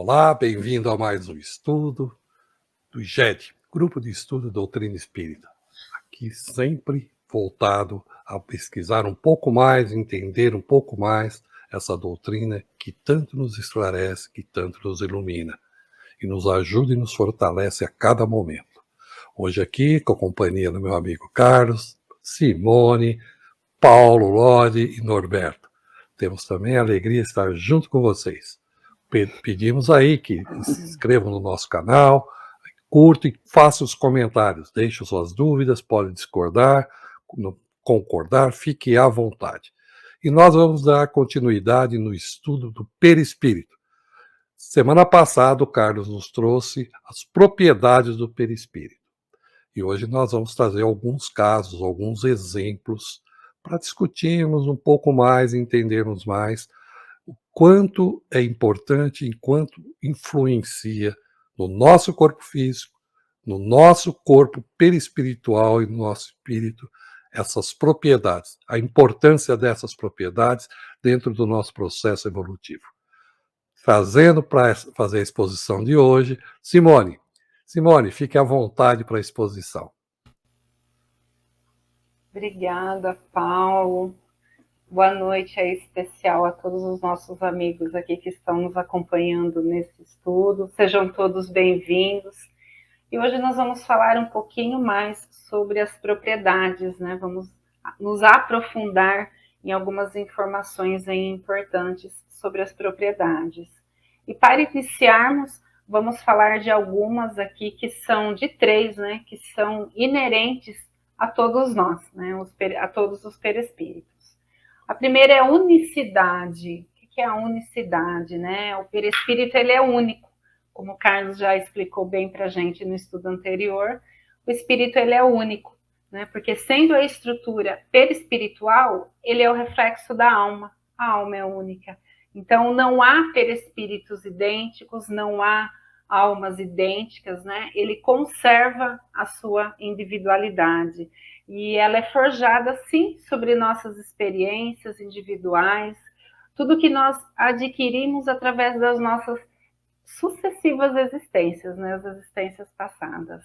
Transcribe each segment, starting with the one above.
Olá, bem-vindo a mais um estudo do IGED, Grupo de Estudo Doutrina Espírita. Aqui sempre voltado a pesquisar um pouco mais, entender um pouco mais essa doutrina que tanto nos esclarece, que tanto nos ilumina e nos ajuda e nos fortalece a cada momento. Hoje aqui, com a companhia do meu amigo Carlos, Simone, Paulo, Lodi e Norberto. Temos também a alegria de estar junto com vocês. Pedimos aí que se inscrevam no nosso canal, curtam e façam os comentários, deixem suas dúvidas, podem discordar, concordar, fique à vontade. E nós vamos dar continuidade no estudo do perispírito. Semana passada, o Carlos nos trouxe as propriedades do perispírito. E hoje nós vamos trazer alguns casos, alguns exemplos, para discutirmos um pouco mais, entendermos mais o quanto é importante, enquanto influencia no nosso corpo físico, no nosso corpo perispiritual e no nosso espírito, essas propriedades, a importância dessas propriedades dentro do nosso processo evolutivo. Fazendo para fazer a exposição de hoje, Simone. Simone, fique à vontade para a exposição. Obrigada, Paulo. Boa noite aí especial a todos os nossos amigos aqui que estão nos acompanhando nesse estudo. Sejam todos bem-vindos. E hoje nós vamos falar um pouquinho mais sobre as propriedades, né? Vamos nos aprofundar em algumas informações aí importantes sobre as propriedades. E para iniciarmos, vamos falar de algumas aqui que são de três, né? Que são inerentes a todos nós, né? A todos os perispíritos. A primeira é a unicidade. O que é a unicidade, né? O perispírito ele é único, como o Carlos já explicou bem para a gente no estudo anterior. O espírito ele é único, né? Porque sendo a estrutura perispiritual, ele é o reflexo da alma. A alma é única. Então não há perispíritos idênticos, não há almas idênticas, né? Ele conserva a sua individualidade. E ela é forjada, sim, sobre nossas experiências individuais, tudo que nós adquirimos através das nossas sucessivas existências, né, as existências passadas.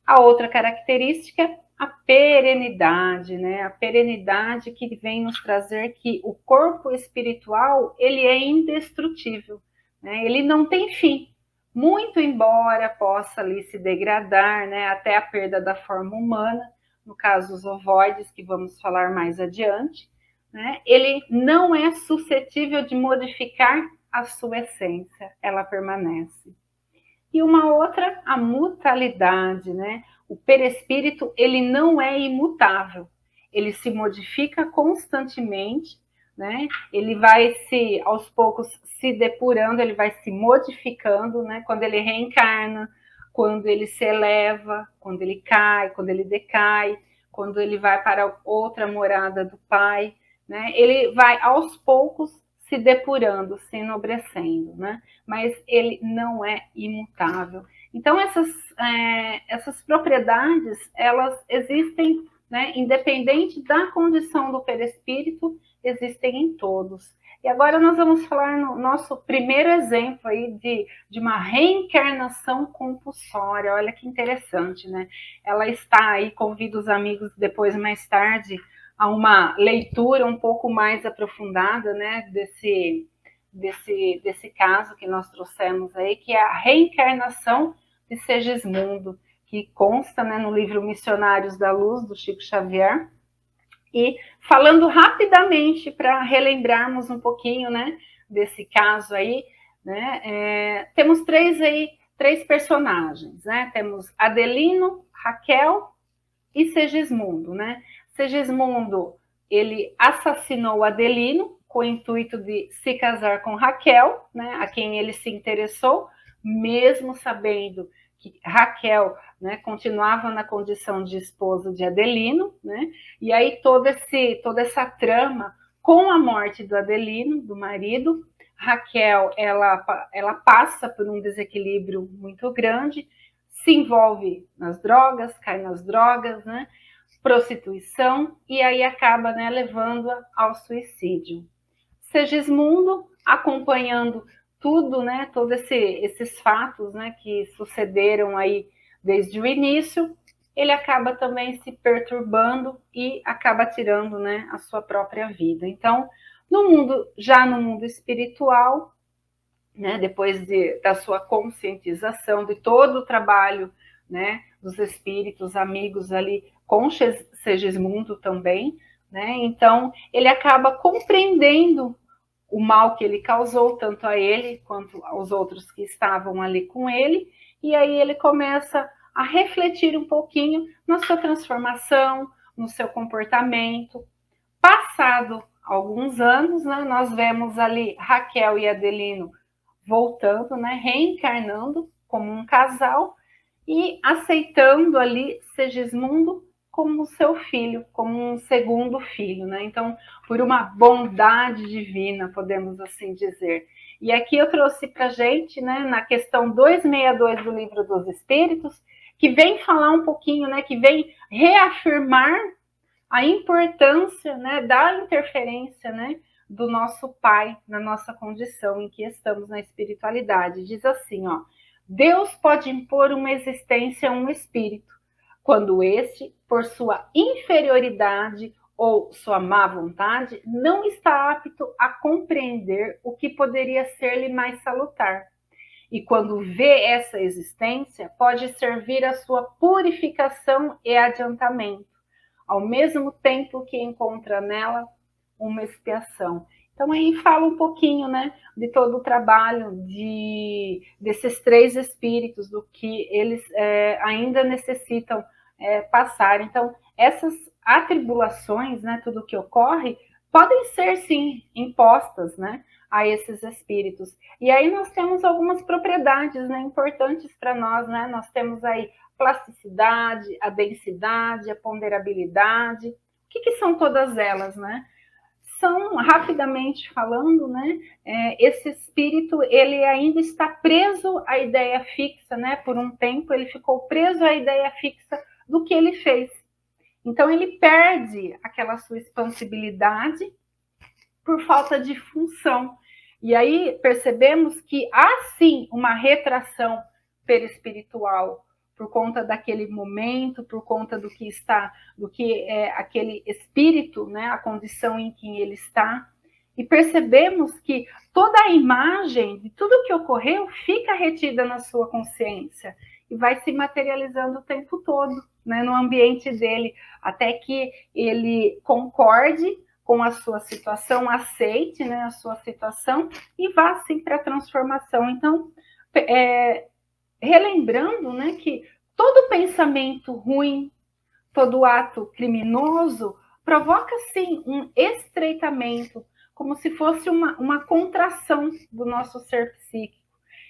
A outra característica, a perenidade, né, a perenidade que vem nos trazer que o corpo espiritual, ele é indestrutível, né, ele não tem fim, muito embora possa ali se degradar, né, até a perda da forma humana, no caso os ovoides, que vamos falar mais adiante, né, ele não é suscetível de modificar a sua essência, ela permanece. E uma outra, a mutalidade, né? O perispírito, ele não é imutável, ele se modifica constantemente, né? Ele vai se, aos poucos, se depurando, ele vai se modificando, né? Quando ele reencarna, quando ele se eleva, quando ele cai, quando ele decai, quando ele vai para outra morada do Pai, né? Ele vai, aos poucos, se depurando, se enobrecendo, né? Mas ele não é imutável. Então essas propriedades elas existem, né, independente da condição do perispírito, existem em todos. E agora nós vamos falar no nosso primeiro exemplo aí de uma reencarnação compulsória. Olha que interessante, né? Ela está aí, convido os amigos depois, mais tarde, a uma leitura um pouco mais aprofundada, né, desse caso que nós trouxemos aí, que é a reencarnação de Segismundo, que consta, né, no livro Missionários da Luz, do Chico Xavier. E falando rapidamente, para relembrarmos um pouquinho, né, desse caso aí, né, temos três personagens, né? Temos Adelino, Raquel e Segismundo, né? Segismundo, ele assassinou Adelino com o intuito de se casar com Raquel, né, a quem ele se interessou, mesmo sabendo que Raquel, né, continuava na condição de esposa de Adelino, né? E aí toda essa trama com a morte do Adelino, do marido, Raquel, ela passa por um desequilíbrio muito grande, se envolve nas drogas, cai nas drogas, né? Prostituição, e aí acaba, né, levando-a ao suicídio. Segismundo, acompanhando tudo, né, todos esses fatos, né, que sucederam aí desde o início, ele acaba também se perturbando e acaba tirando, né, a sua própria vida. Então, já no mundo espiritual, né, depois da sua conscientização, de todo o trabalho, né, dos espíritos amigos ali com Segismundo também, né, então ele acaba compreendendo o mal que ele causou, tanto a ele quanto aos outros que estavam ali com ele, e aí ele começa a refletir um pouquinho na sua transformação, no seu comportamento. Passado alguns anos, né, nós vemos ali Raquel e Adelino voltando, né, reencarnando como um casal e aceitando ali Segismundo como seu filho, como um segundo filho, né? Então, por uma bondade divina, podemos assim dizer. E aqui eu trouxe para gente, né, na questão 262 do Livro dos Espíritos, que vem falar um pouquinho, né, que vem reafirmar a importância, né, da interferência, né, do nosso Pai na nossa condição em que estamos na espiritualidade. Diz assim, ó: Deus pode impor uma existência a um espírito, quando este, por sua inferioridade ou sua má vontade, não está apto a compreender o que poderia ser-lhe mais salutar. E quando vê essa existência, pode servir à sua purificação e adiantamento, ao mesmo tempo que encontra nela uma expiação. Então aí fala um pouquinho, né, de todo o trabalho desses três espíritos, do que eles ainda necessitam passar. Então essas atribulações, né, tudo que ocorre, podem ser sim impostas, né, a esses espíritos. E aí nós temos algumas propriedades, né, importantes para nós, né? Nós temos aí plasticidade, a densidade, a ponderabilidade. O que são todas elas, né? São, rapidamente falando, né, esse espírito, ele ainda está preso à ideia fixa, né? Por um tempo ele ficou preso à ideia fixa do que ele fez. Então ele perde aquela sua expansibilidade por falta de função. E aí percebemos que há sim uma retração perispiritual por conta daquele momento, por conta do que está, do que é aquele espírito, né, a condição em que ele está. E percebemos que toda a imagem de tudo que ocorreu fica retida na sua consciência e vai se materializando o tempo todo, né, no ambiente dele, até que ele concorde com a sua situação, aceite, né, a sua situação e vá assim para a transformação. Então, relembrando, né, que todo pensamento ruim, todo ato criminoso provoca sim um estreitamento, como se fosse uma contração do nosso ser psíquico.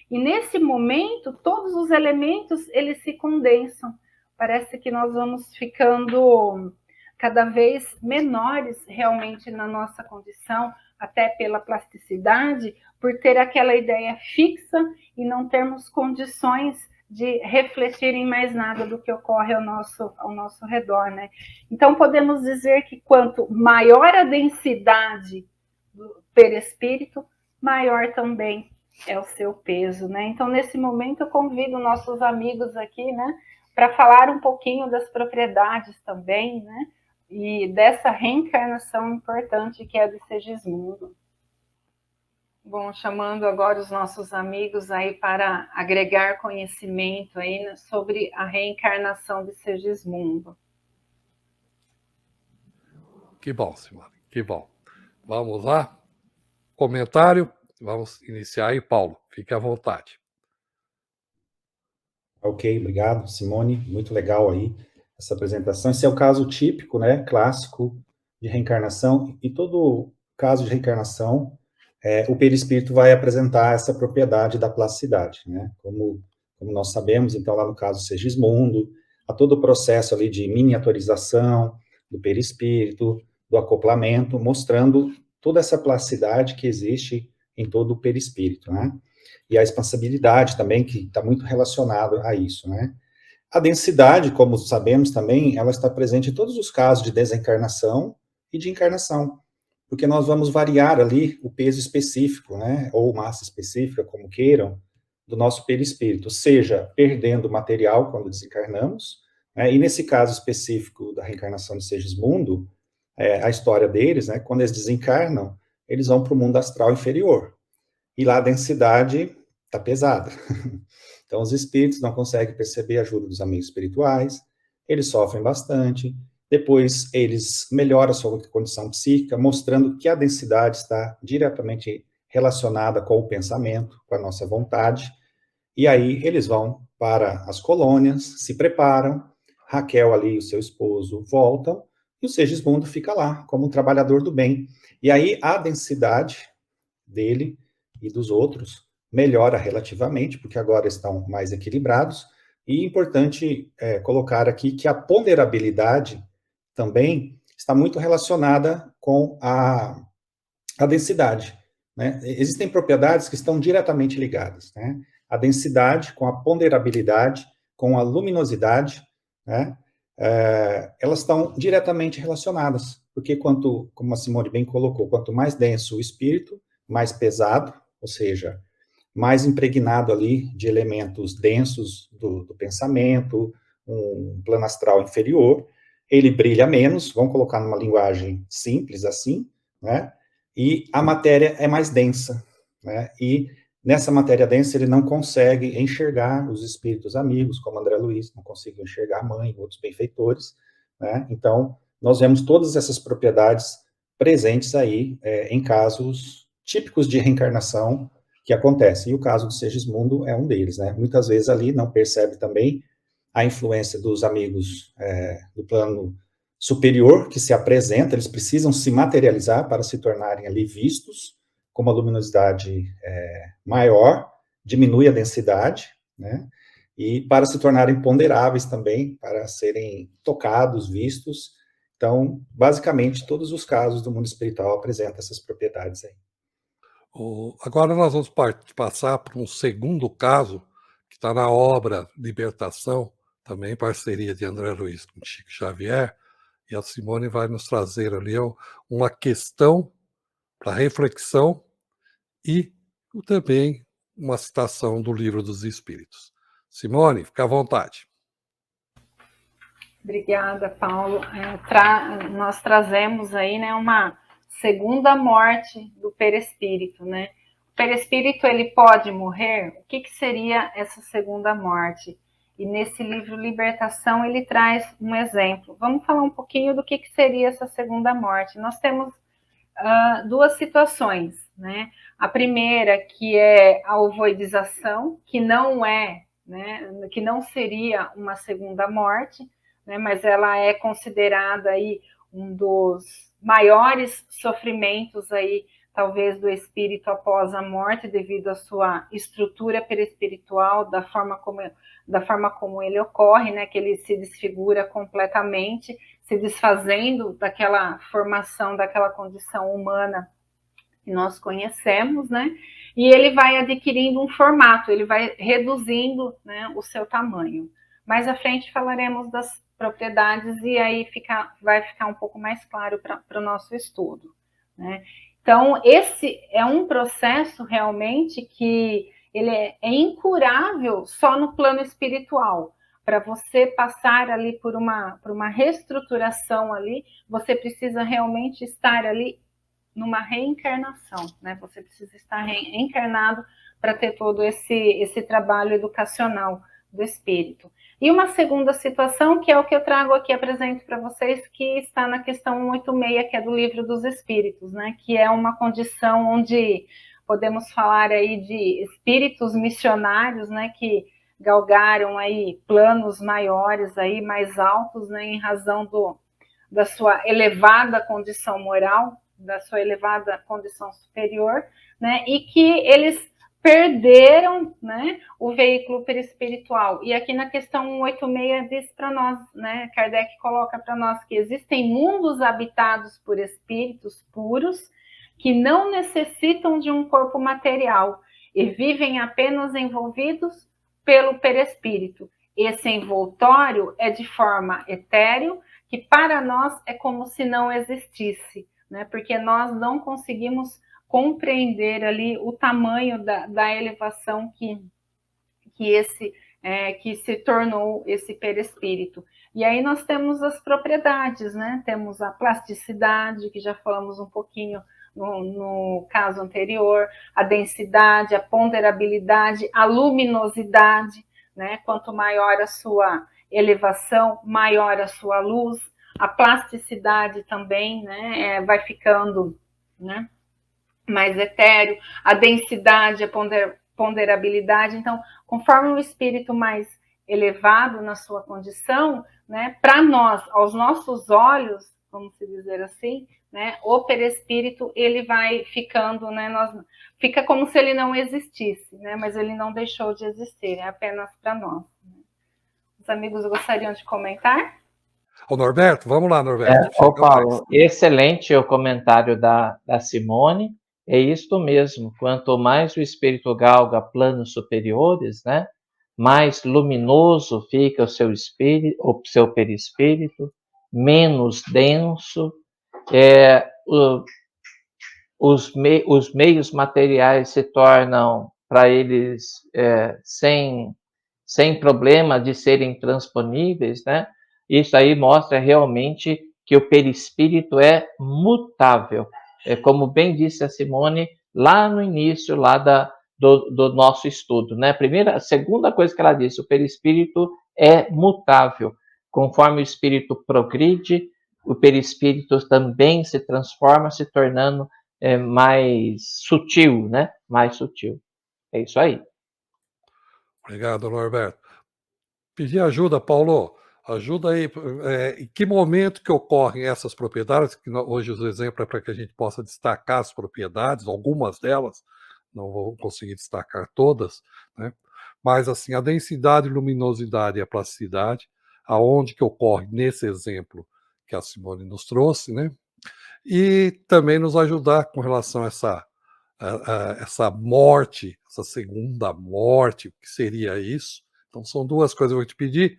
E nesse momento, todos os elementos eles se condensam. Parece que nós vamos ficando cada vez menores realmente na nossa condição, até pela plasticidade, por ter aquela ideia fixa e não termos condições de refletir em mais nada do que ocorre ao nosso redor, né? Então podemos dizer que quanto maior a densidade do perispírito, maior também é o seu peso, né? Então nesse momento eu convido nossos amigos aqui, né, para falar um pouquinho das propriedades também, né? E dessa reencarnação importante que é a de Segismundo. Bom, chamando agora os nossos amigos aí para agregar conhecimento aí sobre a reencarnação de Segismundo. Que bom, Simone, que bom. Vamos lá? Comentário? Vamos iniciar aí, Paulo. Fique à vontade. Ok, obrigado, Simone. Muito legal aí essa apresentação. Esse é o caso típico, né, clássico de reencarnação. E todo caso de reencarnação, o perispírito vai apresentar essa propriedade da plasticidade, né? Como nós sabemos, então, lá no caso Segismundo, há todo o processo ali de miniaturização do perispírito, do acoplamento, mostrando toda essa plasticidade que existe em todo o perispírito, né? E a expansibilidade também, que está muito relacionado a isso, né? A densidade, como sabemos também, ela está presente em todos os casos de desencarnação e de encarnação. porque nós vamos variar ali o peso específico, né, ou massa específica, como queiram, do nosso perispírito, seja perdendo material quando desencarnamos, né, e nesse caso específico da reencarnação de Segismundo, a história deles, né, quando eles desencarnam, eles vão para o mundo astral inferior, e lá a densidade está pesada. Então, os espíritos não conseguem perceber a ajuda dos amigos espirituais, eles sofrem bastante, depois eles melhoram a sua condição psíquica, mostrando que a densidade está diretamente relacionada com o pensamento, com a nossa vontade, e aí eles vão para as colônias, se preparam, Raquel ali e o seu esposo voltam, e o Segismundo fica lá, como um trabalhador do bem. E aí a densidade dele e dos outros melhora relativamente, porque agora estão mais equilibrados, e é importante colocar aqui que a ponderabilidade também está muito relacionada com a densidade, né? Existem propriedades que estão diretamente ligadas, né? A densidade com a ponderabilidade, com a luminosidade, né? Elas estão diretamente relacionadas, porque como a Simone bem colocou, quanto mais denso o espírito, mais pesado, ou seja, mais impregnado ali de elementos densos do pensamento, um plano astral inferior, ele brilha menos, vamos colocar numa linguagem simples assim, né? E a matéria é mais densa, né? E nessa matéria densa ele não consegue enxergar os espíritos amigos, como André Luiz, não conseguiu enxergar a mãe, outros benfeitores, né? Então, nós vemos todas essas propriedades presentes aí em casos típicos de reencarnação que acontecem. E o caso do Segismundo é um deles, né? Muitas vezes ali não percebe também a influência dos amigos do plano superior que se apresenta, eles precisam se materializar para se tornarem ali vistos, com uma luminosidade maior, diminui a densidade, né? E para se tornarem ponderáveis também, para serem tocados, vistos. Então, basicamente, todos os casos do mundo espiritual apresentam essas propriedades aí. Agora nós vamos passar para um segundo caso, que está na obra Libertação, também parceria de André Luiz com Chico Xavier, e a Simone vai nos trazer ali uma questão para reflexão e também uma citação do Livro dos Espíritos. Simone, fica à vontade. Obrigada, Paulo. Nós trazemos aí, né, uma segunda morte do perispírito, né? O perispírito, ele pode morrer? O que seria essa segunda morte? E nesse livro Libertação, ele traz um exemplo. Vamos falar um pouquinho do que seria essa segunda morte. Nós temos duas situações, né? A primeira, que é a ovoidização, que não é, né, que não seria uma segunda morte, né, mas ela é considerada aí um dos maiores sofrimentos aí, talvez, do espírito após a morte, devido à sua estrutura perispiritual, da forma como ele ocorre, né, que ele se desfigura completamente, se desfazendo daquela formação, daquela condição humana que nós conhecemos, né? E ele vai adquirindo um formato, ele vai reduzindo, né, o seu tamanho. Mais à frente falaremos das propriedades e aí vai ficar um pouco mais claro para o nosso estudo, né? Então, esse é um processo realmente que ele é incurável só no plano espiritual. Para você passar ali por uma reestruturação ali, você precisa realmente estar ali numa reencarnação, né? Você precisa estar reencarnado para ter todo esse trabalho educacional do espírito. E uma segunda situação, que é o que eu trago aqui, apresento para vocês, que está na questão 186, que é do Livro dos Espíritos, né? Que é uma condição onde podemos falar aí de espíritos missionários, né? Que galgaram aí planos maiores, aí mais altos, né? Em razão da sua elevada condição moral, da sua elevada condição superior, né? E que eles perderam, né, o veículo perispiritual. E aqui na questão 186 diz para nós, né, Kardec coloca para nós que existem mundos habitados por espíritos puros que não necessitam de um corpo material e vivem apenas envolvidos pelo perispírito. Esse envoltório é de forma etéreo, que para nós é como se não existisse, né? Porque nós não conseguimos compreender ali o tamanho da elevação que se tornou esse perispírito. E aí nós temos as propriedades, né? Temos a plasticidade, que já falamos um pouquinho no caso anterior, a densidade, a ponderabilidade, a luminosidade, né? Quanto maior a sua elevação, maior a sua luz, a plasticidade também, né? Vai ficando, né? Mais etéreo, a densidade, a ponderabilidade. Então, conforme o espírito mais elevado na sua condição, né, para nós, aos nossos olhos, vamos dizer assim, né, o perispírito ele vai ficando, né, fica como se ele não existisse, né, mas ele não deixou de existir, é apenas para nós. Os amigos gostariam de comentar? Ô, Norberto, vamos lá, Norberto. Ô, Paulo, excelente o comentário da Simone. É isto mesmo, quanto mais o espírito galga planos superiores, né, mais luminoso fica o seu espírito, o seu perispírito, menos denso, os meios materiais se tornam para eles sem problema de serem transponíveis, né? Isso aí mostra realmente que o perispírito é mutável. Como bem disse a Simone lá no início do nosso estudo, né? A segunda coisa que ela disse, o perispírito é mutável. Conforme o espírito progride, o perispírito também se transforma, se tornando mais sutil, né? Mais sutil. É isso aí. Obrigado, Norberto. Pedir ajuda, Paulo. Ajuda aí. Em que momento que ocorrem essas propriedades? Que hoje os exemplos é para que a gente possa destacar as propriedades, algumas delas, não vou conseguir destacar todas, né? Mas assim, a densidade, luminosidade e a plasticidade, aonde que ocorre nesse exemplo que a Simone nos trouxe, né? E também nos ajudar com relação a essa morte, essa segunda morte, o que seria isso? Então são duas coisas que eu vou te pedir,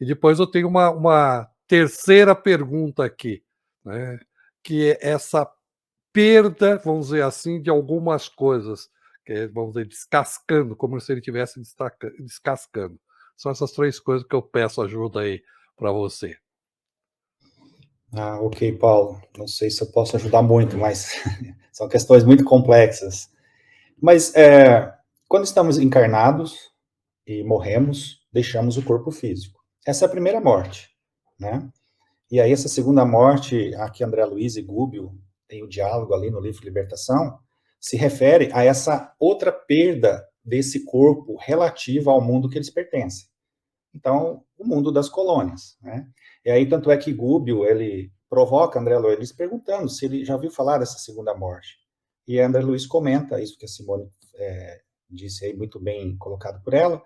e depois eu tenho uma terceira pergunta aqui, né? Que é essa perda, vamos dizer assim, de algumas coisas, que é, vamos dizer, descascando, como se ele estivesse descascando. São essas três coisas que eu peço ajuda aí para você. Ok, Paulo. Não sei se eu posso ajudar muito, mas são questões muito complexas. Mas quando estamos encarnados e morremos, deixamos o corpo físico. Essa é a primeira morte, né? E aí essa segunda morte, aqui André Luiz e Gubbio tem o diálogo ali no livro Libertação, se refere a essa outra perda desse corpo relativa ao mundo que eles pertencem. Então, o mundo das colônias, né? E aí, tanto é que Gubbio, ele provoca André Luiz perguntando se ele já ouviu falar dessa segunda morte. E André Luiz comenta isso que a Simone disse aí, muito bem colocado por ela,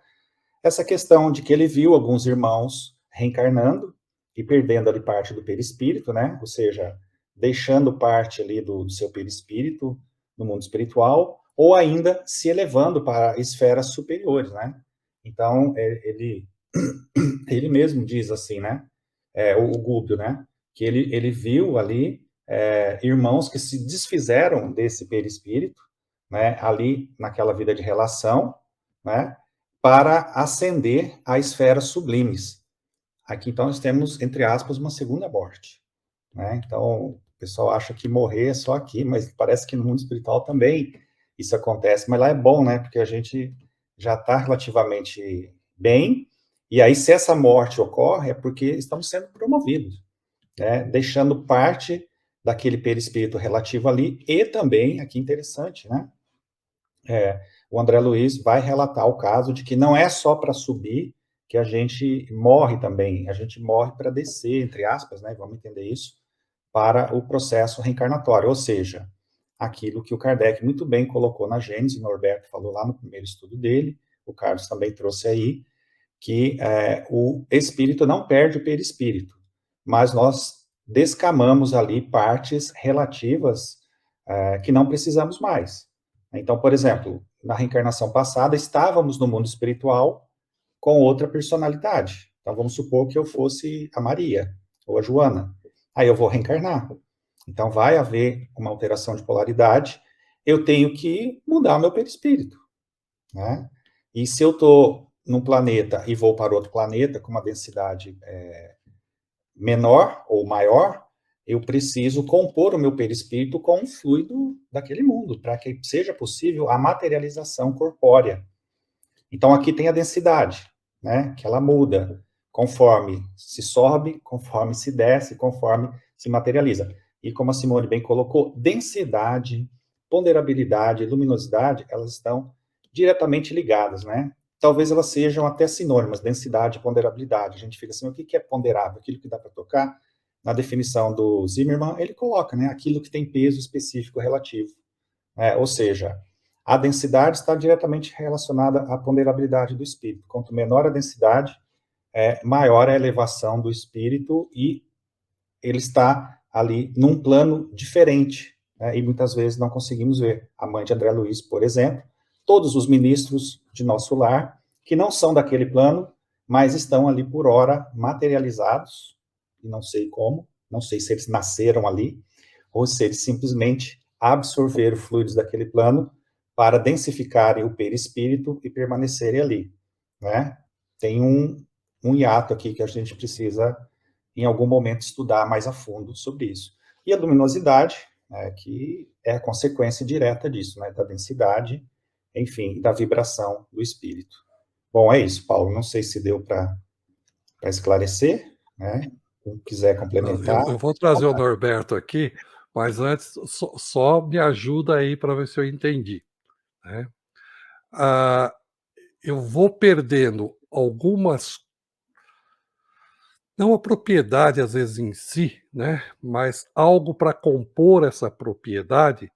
essa questão de que ele viu alguns irmãos reencarnando e perdendo ali parte do perispírito, né? Ou seja, deixando parte ali do seu perispírito no mundo espiritual, ou ainda se elevando para esferas superiores, né? Então, ele mesmo diz assim, né? O Gubbio, né? Que ele viu ali irmãos que se desfizeram desse perispírito, né? Ali naquela vida de relação, né? Para ascender a esferas sublimes. Aqui, então, nós temos, entre aspas, uma segunda morte, né? Então, o pessoal acha que morrer é só aqui, mas parece que no mundo espiritual também isso acontece, mas lá é bom, né? Porque a gente já está relativamente bem, e aí, se essa morte ocorre, é porque estamos sendo promovidos, né? Deixando parte daquele perispírito relativo ali, e também, aqui interessante, né? O André Luiz vai relatar o caso de que não é só para subir que a gente morre também, a gente morre para descer, entre aspas, né? Vamos entender isso, para o processo reencarnatório, ou seja, aquilo que o Kardec muito bem colocou na Gênese, o Norberto falou lá no primeiro estudo dele, o Carlos também trouxe aí, que o espírito não perde o perispírito, mas nós descamamos ali partes relativas que não precisamos mais. Então, por exemplo, na reencarnação passada, estávamos no mundo espiritual com outra personalidade. Então, vamos supor que eu fosse a Maria ou a Joana. Aí eu vou reencarnar. Então, vai haver uma alteração de polaridade, eu tenho que mudar meu perispírito, né? E se eu estou num planeta e vou para outro planeta com uma densidade menor ou maior, eu preciso compor o meu perispírito com um fluido daquele mundo, para que seja possível a materialização corpórea. Então, aqui tem a densidade, né, que ela muda conforme se sobe, conforme se desce, conforme se materializa. E como a Simone bem colocou, densidade, ponderabilidade, luminosidade, elas estão diretamente ligadas, né? Talvez elas sejam até sinônimas, densidade e ponderabilidade. A gente fica assim, o que é ponderável? Aquilo que dá para tocar? Na definição do Zimmermann, ele coloca, né, aquilo que tem peso específico relativo. Ou seja, a densidade está diretamente relacionada à ponderabilidade do espírito. Quanto menor a densidade, maior a elevação do espírito e ele está ali num plano diferente, né, e muitas vezes não conseguimos ver. A mãe de André Luiz, por exemplo, todos os ministros de nosso lar, que não são daquele plano, mas estão ali por hora materializados, e não sei como, não sei se eles nasceram ali, ou se eles simplesmente absorveram fluidos daquele plano para densificarem o perispírito e permanecerem ali, né? Tem um hiato aqui que a gente precisa, em algum momento, estudar mais a fundo sobre isso. E a luminosidade, né, que é a consequência direta disso, né, da densidade, enfim, da vibração do espírito. Bom, é isso, Paulo. Não sei se deu para esclarecer, né? Quem quiser complementar. Eu vou trazer o Norberto aqui, mas antes, só me ajuda aí para ver se eu entendi, né? Eu vou perdendo algumas, não a propriedade às vezes em si, né? Mas algo para compor essa propriedade,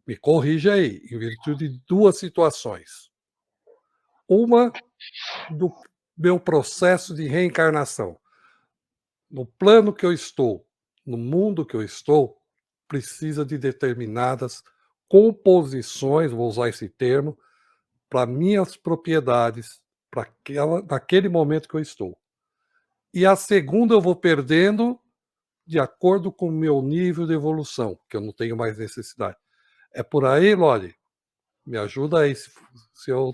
me corrija aí, em virtude de duas situações. Uma, do meu processo de reencarnação. No plano que eu estou, no mundo que eu estou, precisa de determinadas composições, vou usar esse termo, para minhas propriedades, para naquele momento que eu estou. E a segunda eu vou perdendo de acordo com o meu nível de evolução, que eu não tenho mais necessidade. É por aí, Loli? Me ajuda aí, se eu...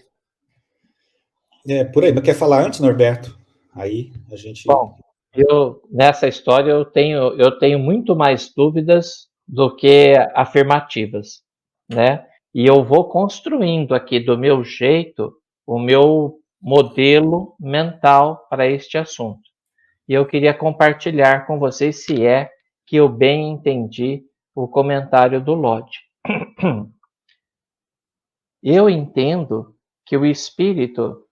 Por aí, mas quer falar antes, Norberto? Aí a gente... Bom, nessa história eu tenho muito mais dúvidas do que afirmativas, né? E eu vou construindo aqui do meu jeito o meu modelo mental para este assunto. E eu queria compartilhar com vocês se é que eu bem entendi o comentário do Lodi. Eu entendo que o espírito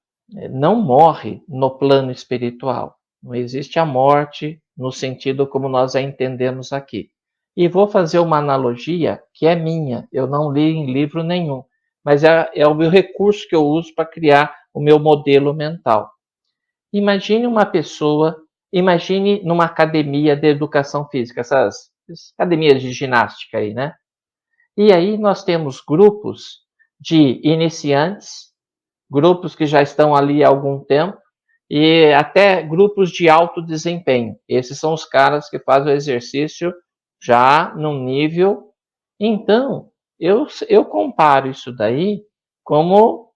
não morre no plano espiritual. Não existe a morte no sentido como nós a entendemos aqui. E vou fazer uma analogia que é minha, eu não li em livro nenhum, mas é o meu recurso que eu uso para criar o meu modelo mental. Imagine uma pessoa, imagine numa academia de educação física, essas academias de ginástica aí, né? E aí nós temos grupos de iniciantes, grupos que já estão ali há algum tempo, e até grupos de alto desempenho. Esses são os caras que fazem o exercício já num nível. Então, eu comparo isso daí como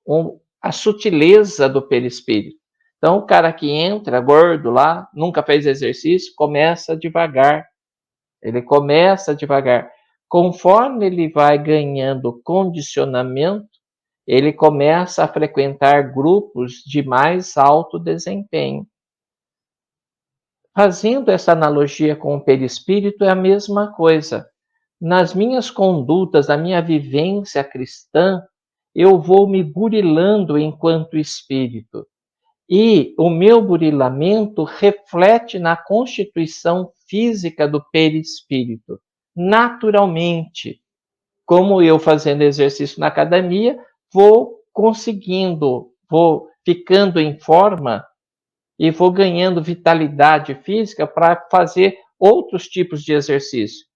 a sutileza do perispírito. Então, o cara que entra gordo lá, nunca fez exercício, começa devagar. Ele começa devagar. Conforme ele vai ganhando condicionamento, ele começa a frequentar grupos de mais alto desempenho. Fazendo essa analogia com o perispírito, é a mesma coisa. Nas minhas condutas, na minha vivência cristã, eu vou me burilando enquanto espírito. E o meu burilamento reflete na constituição física do perispírito. Naturalmente, como eu fazendo exercício na academia, vou conseguindo, vou ficando em forma e vou ganhando vitalidade física para fazer outros tipos de exercício.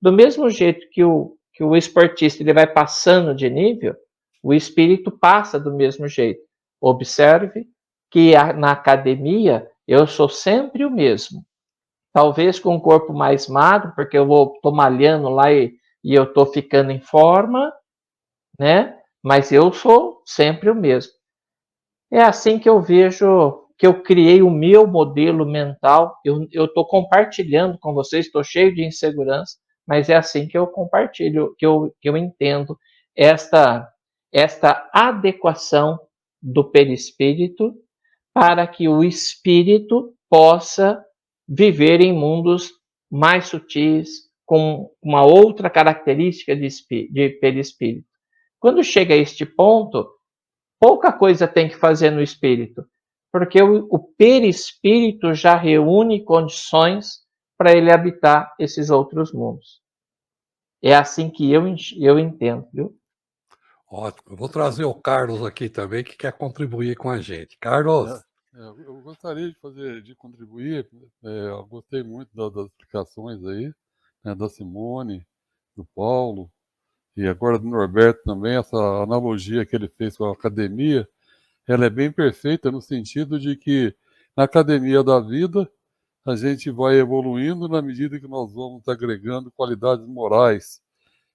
Do mesmo jeito que o esportista ele vai passando de nível, o espírito passa do mesmo jeito. Observe que na academia eu sou sempre o mesmo. talvez com um corpo mais magro, porque eu tô malhando lá e eu tô ficando em forma, né? Mas eu sou sempre o mesmo. É assim que eu vejo, que eu criei o meu modelo mental. Eu estou compartilhando com vocês, estou cheio de insegurança, mas é assim que eu compartilho, que eu entendo esta adequação do perispírito para que o espírito possa viver em mundos mais sutis, com uma outra característica de perispírito. Quando chega a este ponto, pouca coisa tem que fazer no espírito, porque o perispírito já reúne condições para ele habitar esses outros mundos. É assim que eu entendo, viu? Ótimo. Eu vou trazer o Carlos aqui também, que quer contribuir com a gente. Carlos. Eu gostaria de contribuir. Eu gostei muito das explicações aí, né, da Simone, do Paulo e agora do Norberto também. Essa analogia que ele fez com a academia, ela é bem perfeita no sentido de que na academia da vida a gente vai evoluindo na medida que nós vamos agregando qualidades morais.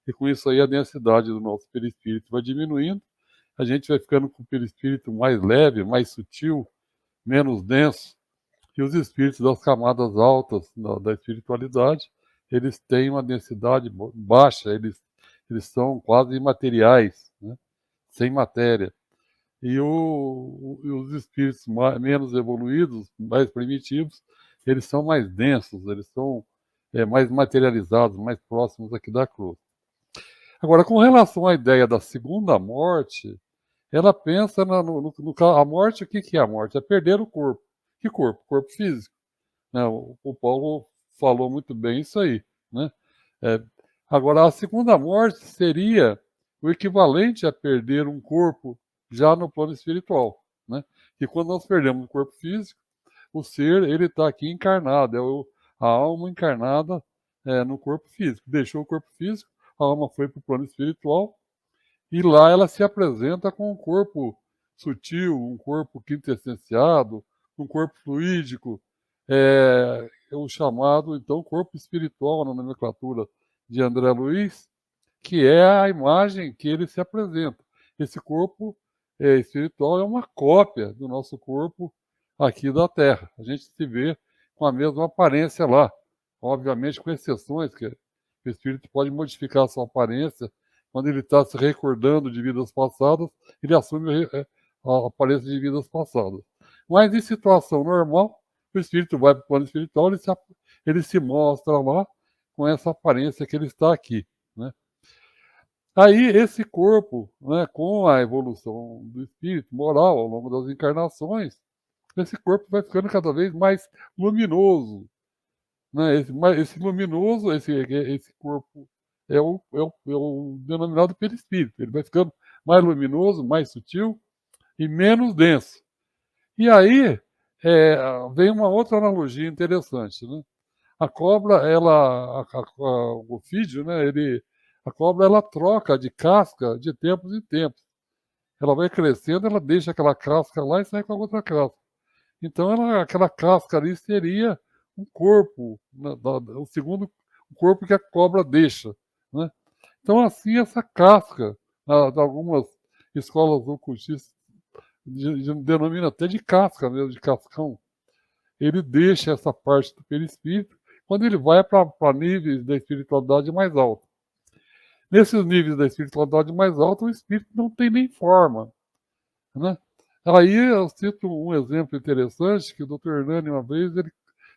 E com isso aí a densidade do nosso perispírito vai diminuindo, a gente vai ficando com o perispírito mais leve, mais sutil, menos denso. E os espíritos das camadas altas da espiritualidade, eles têm uma densidade baixa, eles são quase imateriais, né? Sem matéria. E os espíritos menos evoluídos, mais primitivos, eles são mais densos, eles são mais materializados, mais próximos aqui da cruz. Agora, com relação à ideia da segunda morte, ela pensa a morte. O que é a morte? É perder o corpo. Que corpo? Corpo físico. Né? O Paulo falou muito bem isso aí. Né? Agora, a segunda morte seria o equivalente a perder um corpo já no plano espiritual. Né? E quando nós perdemos o corpo físico, o ser ele está aqui encarnado, a alma encarnada no corpo físico. Deixou o corpo físico, a alma foi para o plano espiritual, e lá ela se apresenta com um corpo sutil, um corpo quintessenciado, um corpo fluídico, o chamado, então, corpo espiritual na nomenclatura de André Luiz, que é a imagem que ele se apresenta. Esse corpo espiritual é uma cópia do nosso corpo aqui da Terra. A gente se vê com a mesma aparência lá, obviamente com exceções, que o espírito pode modificar a sua aparência. Quando ele está se recordando de vidas passadas, ele assume a aparência de vidas passadas. Mas em situação normal, o espírito vai para o plano espiritual, ele se mostra lá com essa aparência que ele está aqui. Né? Aí esse corpo, né, com a evolução do espírito moral ao longo das encarnações, esse corpo vai ficando cada vez mais luminoso. Né? Esse luminoso, esse corpo é o denominado perispírito. Ele vai ficando mais luminoso, mais sutil e menos denso. E aí vem uma outra analogia interessante. Né? A cobra, o ofídio, né, a cobra ela troca de casca de tempos em tempos. Ela vai crescendo, ela deixa aquela casca lá e sai com a outra casca. Então, aquela casca ali seria um corpo, né, o segundo corpo que a cobra deixa. Né? Então, assim, essa casca, de algumas escolas ocultistas denomina até de casca mesmo, de cascão. Ele deixa essa parte do perispírito quando ele vai para níveis da espiritualidade mais alta. Nesses níveis da espiritualidade mais alta, o espírito não tem nem forma. Né? Aí eu cito um exemplo interessante, que o Dr. Hernani, uma vez, ele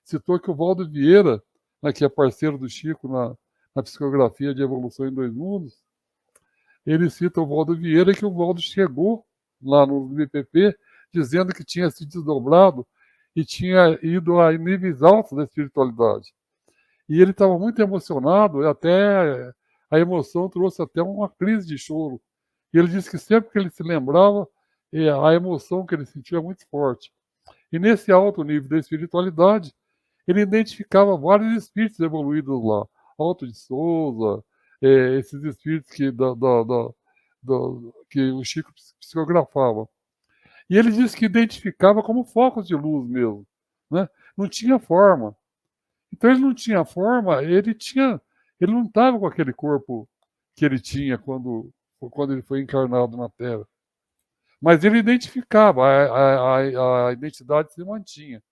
citou que o Valdo Vieira, né, que é parceiro do Chico na psicografia de Evolução em Dois Mundos, ele cita o Valdo Vieira, que o Valdo chegou lá no MPP dizendo que tinha se desdobrado e tinha ido a níveis altos da espiritualidade. E ele estava muito emocionado, e até a emoção trouxe até uma crise de choro. E ele disse que sempre que ele se lembrava, a emoção que ele sentia é muito forte. E nesse alto nível da espiritualidade, ele identificava vários espíritos evoluídos lá. Alto de Souza, esses espíritos que o Chico psicografava. E ele disse que identificava como focos de luz mesmo. Né? Não tinha forma. Então ele não tinha forma, ele não estava com aquele corpo que ele tinha quando ele foi encarnado na Terra. Mas ele identificava, a identidade se mantinha.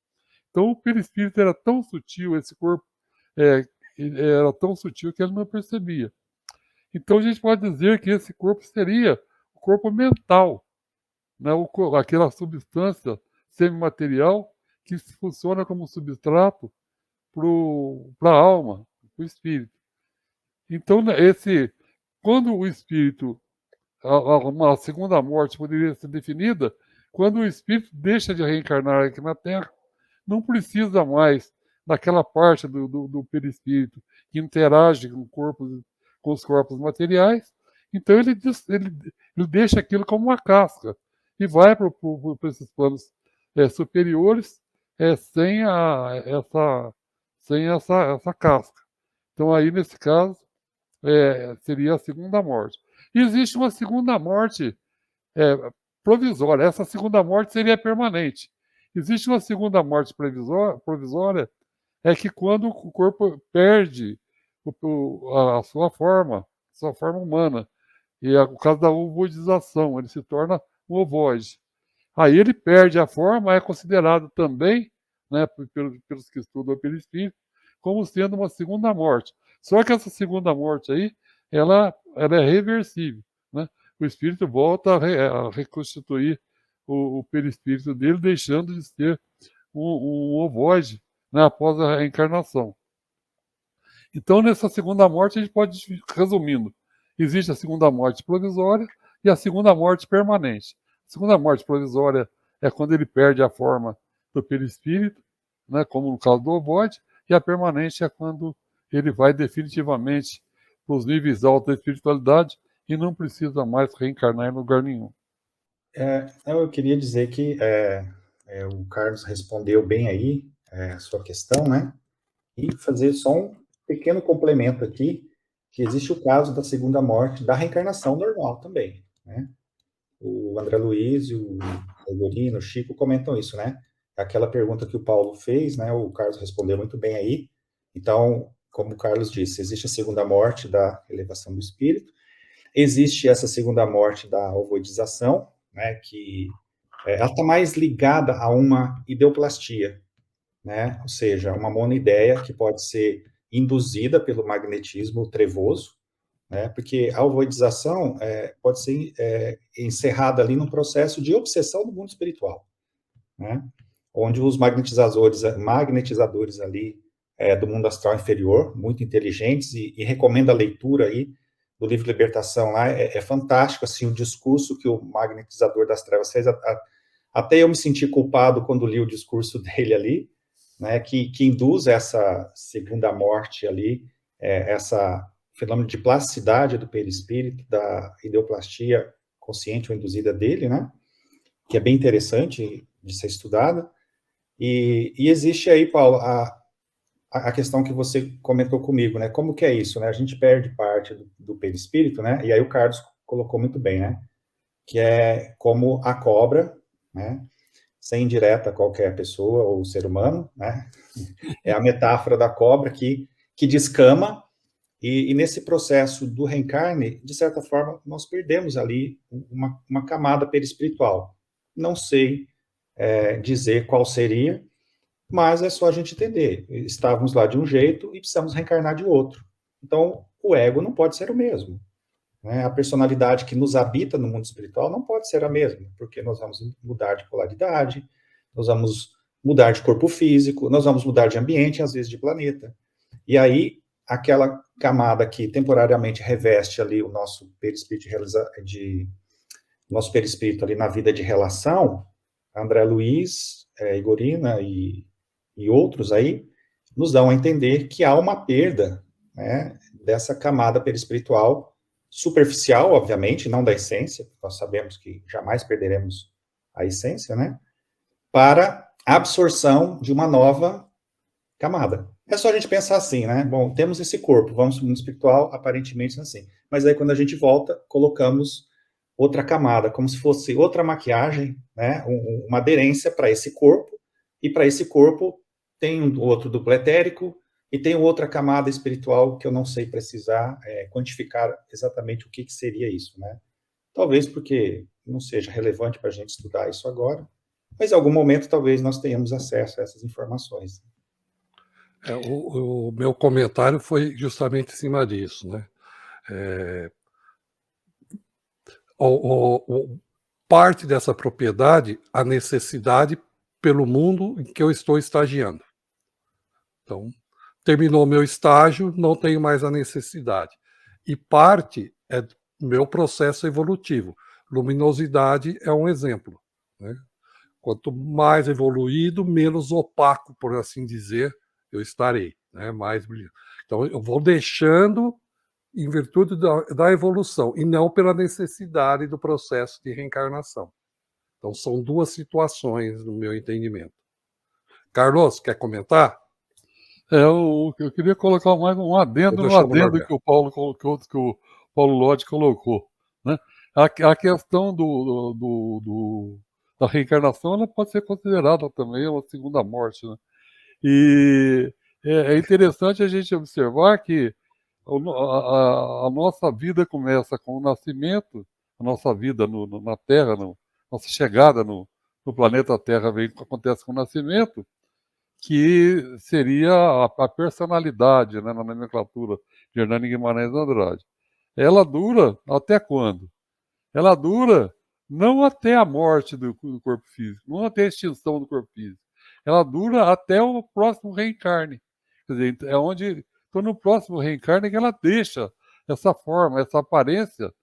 Então o perispírito era tão sutil, esse corpo era tão sutil que ele não percebia. Então a gente pode dizer que esse corpo seria o corpo mental, né? Aquela substância semimaterial que funciona como substrato para a alma, para o espírito. Então, né, quando o espírito, uma segunda morte poderia ser definida, quando o espírito deixa de reencarnar aqui na Terra, não precisa mais daquela parte do perispírito que interage com os corpos materiais, então ele deixa aquilo como uma casca e vai para esses planos superiores sem essa casca. Então aí, nesse caso, seria a segunda morte. E existe uma segunda morte provisória. Essa segunda morte seria permanente. Existe uma segunda morte provisória, é que quando o corpo perde a sua forma humana, e é o caso da ovoidização, ele se torna um ovoide. Aí ele perde a forma, é considerado também, né, pelos que estudam o perispírito, como sendo uma segunda morte. Só que essa segunda morte aí, ela é reversível, né? O espírito volta a reconstituir o perispírito dele, deixando de ser um ovoide, né, após a reencarnação. Então, nessa segunda morte, a gente pode, resumindo, existe a segunda morte provisória e a segunda morte permanente. A segunda morte provisória é quando ele perde a forma do perispírito, né, como no caso do ovoide, e a permanente é quando ele vai definitivamente para os níveis altos da espiritualidade e não precisa mais reencarnar em lugar nenhum. Eu queria dizer que o Carlos respondeu bem aí a sua questão, né? E fazer só um pequeno complemento aqui, que existe o caso da segunda morte, da reencarnação normal também, né? O André Luiz e o Igorino, o Chico comentam isso, né? Aquela pergunta que o Paulo fez, né? O Carlos respondeu muito bem aí. Então, como o Carlos disse, existe a segunda morte da elevação do espírito, existe essa segunda morte da ovoidização, né? Que ela está mais ligada a uma ideoplastia, né? Ou seja, uma monoideia que pode ser induzida pelo magnetismo trevoso, né? Porque a ovoidização pode ser encerrada ali num processo de obsessão do mundo espiritual, né? Onde os magnetizadores ali do mundo astral inferior, muito inteligentes, e recomendo a leitura aí do livro Libertação lá, é fantástico, assim, o discurso que o magnetizador das trevas fez, até eu me senti culpado quando li o discurso dele ali, né, que induz essa segunda morte ali, essa fenômeno de plasticidade do perispírito, da ideoplastia consciente ou induzida dele, né, que é bem interessante de ser estudada. E existe aí, Paulo, a questão que você comentou comigo, né, como que é isso, né, a gente perde parte do perispírito, né, e aí o Carlos colocou muito bem, né, que é como a cobra, né, sem indireta a qualquer pessoa ou ser humano, né, é a metáfora da cobra que descama, e nesse processo do reencarne, de certa forma, nós perdemos ali uma camada perispiritual. Não sei dizer qual seria, mas é só a gente entender. Estávamos lá de um jeito e precisamos reencarnar de outro. Então, o ego não pode ser o mesmo, né? A personalidade que nos habita no mundo espiritual não pode ser a mesma, porque nós vamos mudar de polaridade, nós vamos mudar de corpo físico, nós vamos mudar de ambiente, às vezes de planeta. E aí, aquela camada que temporariamente reveste ali o nosso perispírito nosso perispírito ali na vida de relação, André Luiz, Igorina e outros aí, nos dão a entender que há uma perda, né, dessa camada perispiritual superficial, obviamente, não da essência, nós sabemos que jamais perderemos a essência, né, para a absorção de uma nova camada. É só a gente pensar assim, né, bom, temos esse corpo, vamos para o mundo espiritual, aparentemente assim, mas aí quando a gente volta, colocamos outra camada, como se fosse outra maquiagem, né, uma aderência para esse corpo, e para esse corpo tem outro duplo etérico, E tem outra camada espiritual que eu não sei precisar quantificar exatamente o que seria isso, né? Talvez porque não seja relevante para a gente estudar isso agora, mas em algum momento talvez nós tenhamos acesso a essas informações. O meu comentário foi justamente em cima disso, né? Parte dessa propriedade, a necessidade pelo mundo em que eu estou estagiando. Então, terminou meu estágio, não tenho mais a necessidade. E parte é do meu processo evolutivo. Luminosidade é um exemplo, né? Quanto mais evoluído, menos opaco, por assim dizer, eu estarei, né? Mais brilhante. Então, eu vou deixando em virtude da evolução, e não pela necessidade do processo de reencarnação. Então, são duas situações, no meu entendimento. Carlos, quer comentar? Eu queria colocar mais um adendo no adendo que o Paulo colocou, que o Paulo Lodge colocou, né? A questão da reencarnação, ela pode ser considerada também uma segunda morte, né? E é interessante a gente observar que a nossa vida começa com o nascimento, a nossa vida na Terra, nossa chegada no planeta Terra acontece com o nascimento, que seria a personalidade, né, na nomenclatura de Hernani Guimarães Andrade. Ela dura até quando? Ela dura não até a morte do corpo físico, não até a extinção do corpo físico. Ela dura até o próximo reencarne. Quer dizer, é onde, então, no próximo reencarne, que ela deixa essa forma, essa aparência,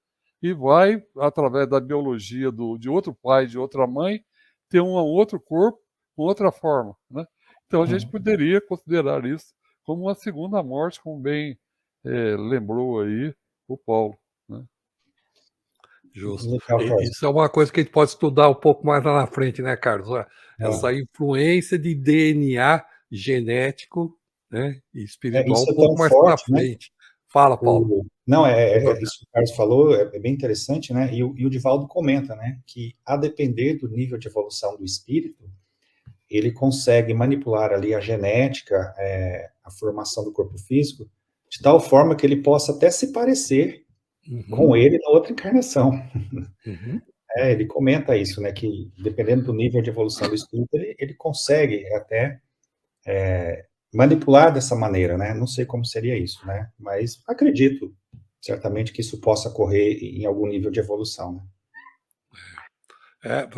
e vai, através da biologia de outro pai, de outra mãe, ter um outro corpo, uma outra forma, né? Então a gente poderia considerar isso como uma segunda morte, como bem lembrou aí o Paulo, né? Justo. Isso é uma coisa que a gente pode estudar um pouco mais lá na frente, né, Carlos? Essa influência de DNA genético, né, e espiritual um pouco mais para frente. Né? Fala, Paulo. Isso que o Carlos falou é bem interessante, né? E o Divaldo comenta, né, que a depender do nível de evolução do espírito, ele consegue manipular ali a genética, a formação do corpo físico, de tal forma que ele possa até se parecer com ele na outra encarnação. Ele comenta isso, né, que dependendo do nível de evolução do espírito, ele consegue até manipular dessa maneira, né? Não sei como seria isso, né? Mas acredito, certamente, que isso possa ocorrer em algum nível de evolução, né?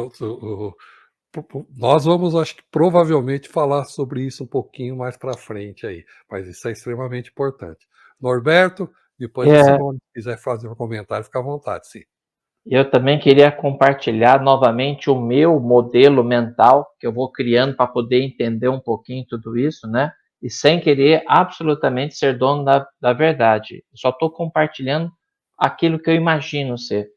Nós vamos, acho que provavelmente, falar sobre isso um pouquinho mais para frente aí, mas isso é extremamente importante. Norberto, depois se Simone quiser fazer um comentário, fica à vontade, sim. Eu também queria compartilhar novamente o meu modelo mental, que eu vou criando para poder entender um pouquinho tudo isso, né? E sem querer absolutamente ser dono da verdade. Eu só estou compartilhando aquilo que eu imagino ser.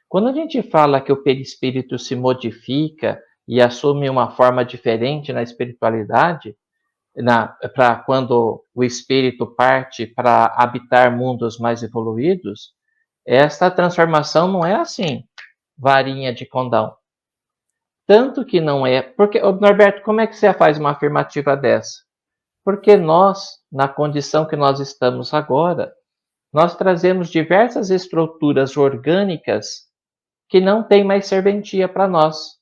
Quando a gente fala que o perispírito se modifica e assume uma forma diferente na espiritualidade, para quando o espírito parte para habitar mundos mais evoluídos, esta transformação não é assim, varinha de condão. Tanto que não é. Porque, Norberto, como é que você faz uma afirmativa dessa? Porque nós, na condição que nós estamos agora, nós trazemos diversas estruturas orgânicas que não têm mais serventia para nós.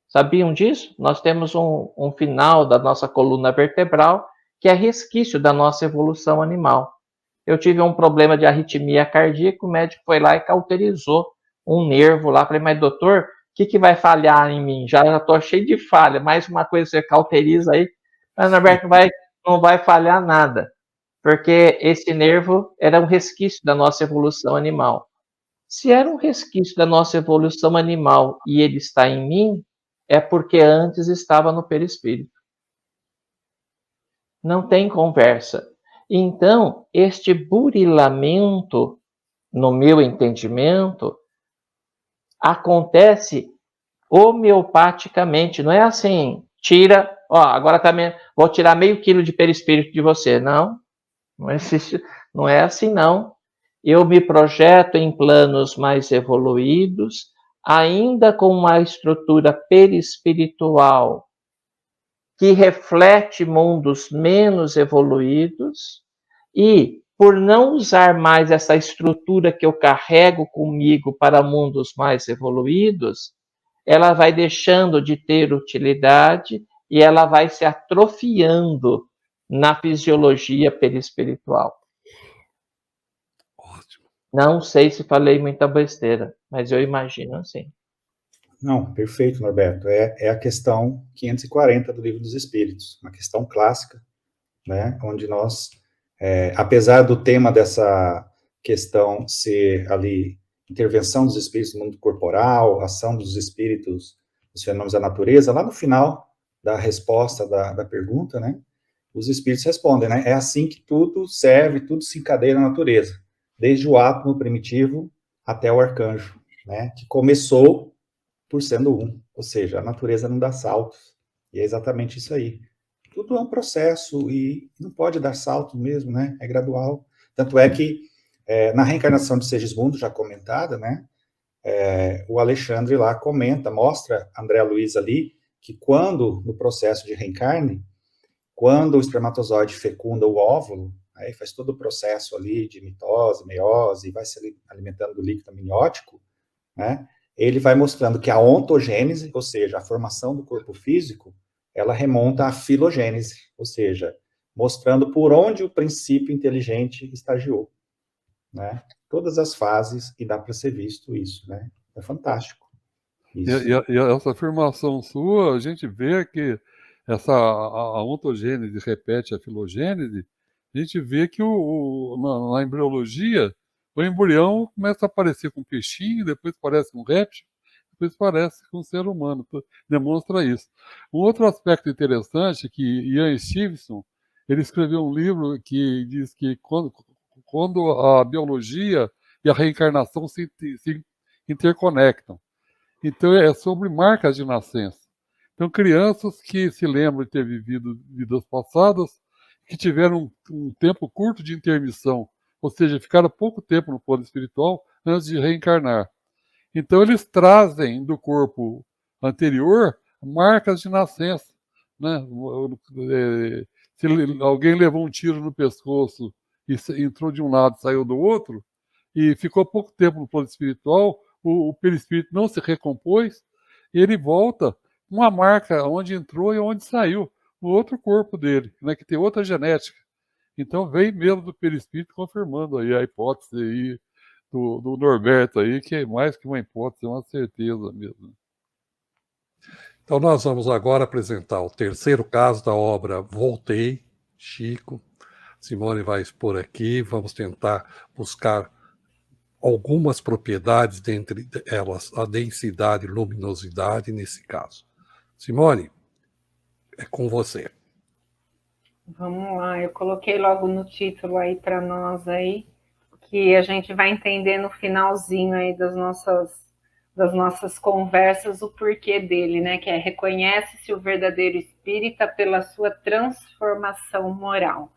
Sabiam disso? Nós temos um final da nossa coluna vertebral que é resquício da nossa evolução animal. Eu tive um problema de arritmia cardíaca, o médico foi lá e cauterizou um nervo lá. Falei, mas doutor, o que vai falhar em mim? Já estou cheio de falha, mais uma coisa você cauteriza aí. Mas, Norberto, não vai falhar nada, porque esse nervo era um resquício da nossa evolução animal. Se era um resquício da nossa evolução animal e ele está em mim, é porque antes estava no perispírito. Não tem conversa. Então, este burilamento, no meu entendimento, acontece homeopaticamente. Não é assim, tira, agora vou tirar meio quilo de perispírito de você. Não existe, não é assim não. Eu me projeto em planos mais evoluídos, ainda com uma estrutura perispiritual que reflete mundos menos evoluídos, e por não usar mais essa estrutura que eu carrego comigo para mundos mais evoluídos, ela vai deixando de ter utilidade e ela vai se atrofiando na fisiologia perispiritual. Ótimo. Não sei se falei muita besteira, mas eu imagino assim. Não, perfeito, Norberto. É a questão 540 do Livro dos Espíritos, uma questão clássica, né, onde nós, apesar do tema dessa questão ser ali intervenção dos espíritos no mundo corporal, ação dos espíritos nos fenômenos da natureza, lá no final da resposta da pergunta, né, os espíritos respondem, né, é assim que tudo serve, tudo se encadeia na natureza, desde o átomo primitivo até o arcanjo, né, que começou por sendo um, ou seja, a natureza não dá saltos, e é exatamente isso aí. Tudo é um processo e não pode dar salto mesmo, né? É gradual. Tanto é que na reencarnação de Segismundo, já comentada, né? O Alexandre lá comenta, mostra André Luiz ali, que quando, no processo de reencarne, quando o espermatozoide fecunda o óvulo, aí faz todo o processo ali de mitose, meiose, e vai se alimentando do líquido amniótico, né? Ele vai mostrando que a ontogênese, ou seja, a formação do corpo físico, ela remonta à filogênese, ou seja, mostrando por onde o princípio inteligente estagiou, né? Todas as fases, e dá para ser visto isso, né? É fantástico. Isso. E essa afirmação sua, a gente vê que a ontogênese repete a filogênese, a gente vê que na embriologia, o embrião começa a aparecer com um peixinho, depois parece com um réptil, depois parece com um ser humano, demonstra isso. Um outro aspecto interessante é que Ian Stevenson, ele escreveu um livro que diz que quando a biologia e a reencarnação se interconectam. Então, é sobre marcas de nascença. Então, crianças que se lembram de ter vivido vidas passadas, que tiveram um tempo curto de intermissão, ou seja, ficaram pouco tempo no plano espiritual antes de reencarnar. Então, eles trazem do corpo anterior marcas de nascença, né? Se alguém levou um tiro no pescoço e entrou de um lado e saiu do outro, e ficou pouco tempo no plano espiritual, o perispírito não se recompôs, e ele volta com uma marca onde entrou e onde saiu, no outro corpo dele, né, que tem outra genética. Então vem mesmo do perispírito confirmando aí a hipótese aí do Norberto aí, que é mais que uma hipótese, é uma certeza mesmo. Então nós vamos agora apresentar o terceiro caso da obra Voltei, Chico. Simone vai expor aqui, vamos tentar buscar algumas propriedades, dentre elas a densidade e luminosidade nesse caso. Simone, é com você. Vamos lá, eu coloquei logo no título aí para nós aí, que a gente vai entender no finalzinho aí das nossas conversas o porquê dele, né? Que é reconhece-se o verdadeiro espírita pela sua transformação moral.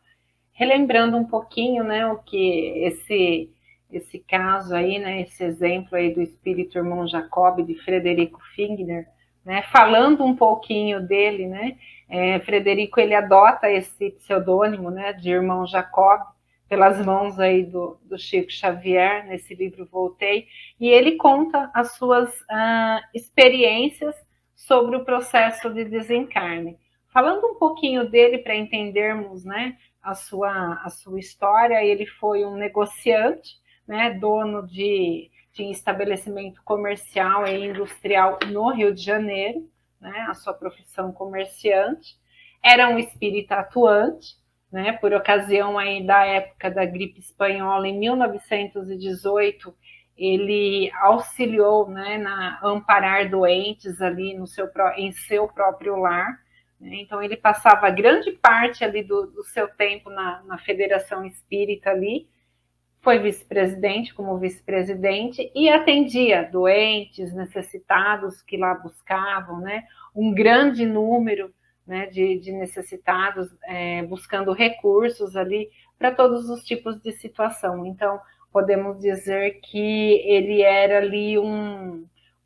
Relembrando um pouquinho, né, o que esse caso aí, né, esse exemplo aí do espírito irmão Jacob de Frederico Figner, né, falando um pouquinho dele, né, Frederico ele adota esse pseudônimo, né, de irmão Jacob pelas mãos aí do Chico Xavier nesse livro Voltei, e ele conta as suas experiências sobre o processo de desencarne. Falando um pouquinho dele para entendermos, né, a sua história, ele foi um negociante, né, dono de estabelecimento comercial e industrial no Rio de Janeiro, né, a sua profissão comerciante, era um espírita atuante, né, por ocasião aí da época da gripe espanhola, em 1918, ele auxiliou, né, na amparar doentes ali em seu próprio lar. Então, ele passava grande parte ali do seu tempo na Federação Espírita ali, foi vice-presidente, como vice-presidente, e atendia doentes, necessitados que lá buscavam, né? Um grande número, né, de necessitados, buscando recursos ali para todos os tipos de situação. Então, podemos dizer que ele era ali um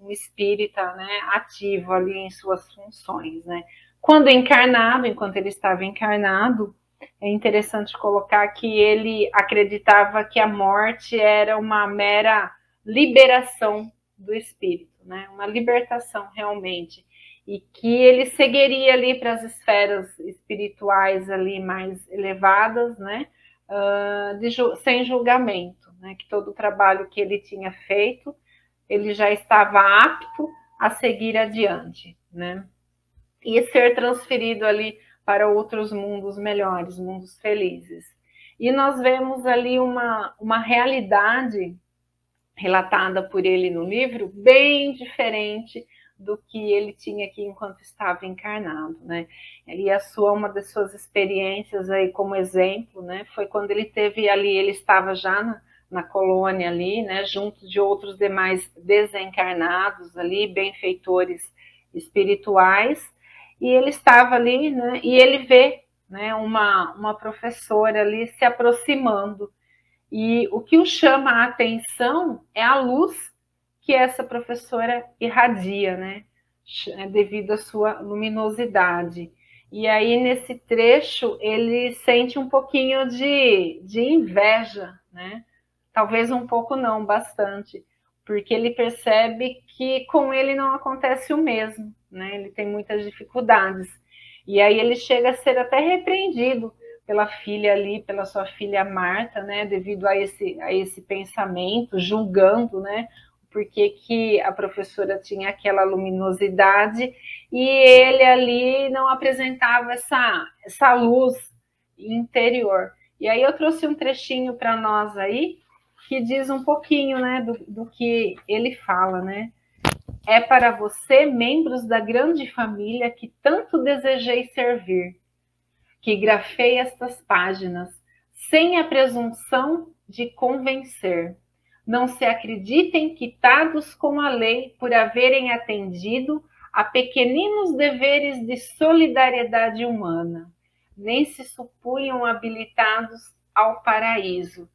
espírita, né, ativo ali em suas funções, né? Quando encarnado, enquanto ele estava encarnado, é interessante colocar que ele acreditava que a morte era uma mera liberação do espírito, né? Uma libertação realmente, e que ele seguiria ali para as esferas espirituais ali mais elevadas, né? Sem julgamento, né? Que todo o trabalho que ele tinha feito, ele já estava apto a seguir adiante, né? E ser transferido ali para outros mundos melhores, mundos felizes. E nós vemos ali uma realidade relatada por ele no livro bem diferente do que ele tinha aqui enquanto estava encarnado, né? E uma das suas experiências aí como exemplo, né, foi quando ele teve ali, ele estava já na colônia ali, né, junto de outros demais desencarnados ali, benfeitores espirituais, e ele estava ali, né, e ele vê, né, uma professora ali se aproximando. E o que o chama a atenção é a luz que essa professora irradia, né? Devido à sua luminosidade. E aí, nesse trecho, ele sente um pouquinho de inveja, né? Talvez um pouco não, bastante, porque ele percebe que com ele não acontece o mesmo, né? Ele tem muitas dificuldades. E aí ele chega a ser até repreendido pela filha ali, pela sua filha Marta, né, devido a esse pensamento, julgando, né, porque que a professora tinha aquela luminosidade e ele ali não apresentava essa luz interior. E aí eu trouxe um trechinho para nós aí, que diz um pouquinho, né, do que ele fala, né. É para você, membros da grande família que tanto desejei servir, que grafei estas páginas, sem a presunção de convencer. Não se acreditem quitados com a lei por haverem atendido a pequeninos deveres de solidariedade humana, nem se supunham habilitados ao paraíso,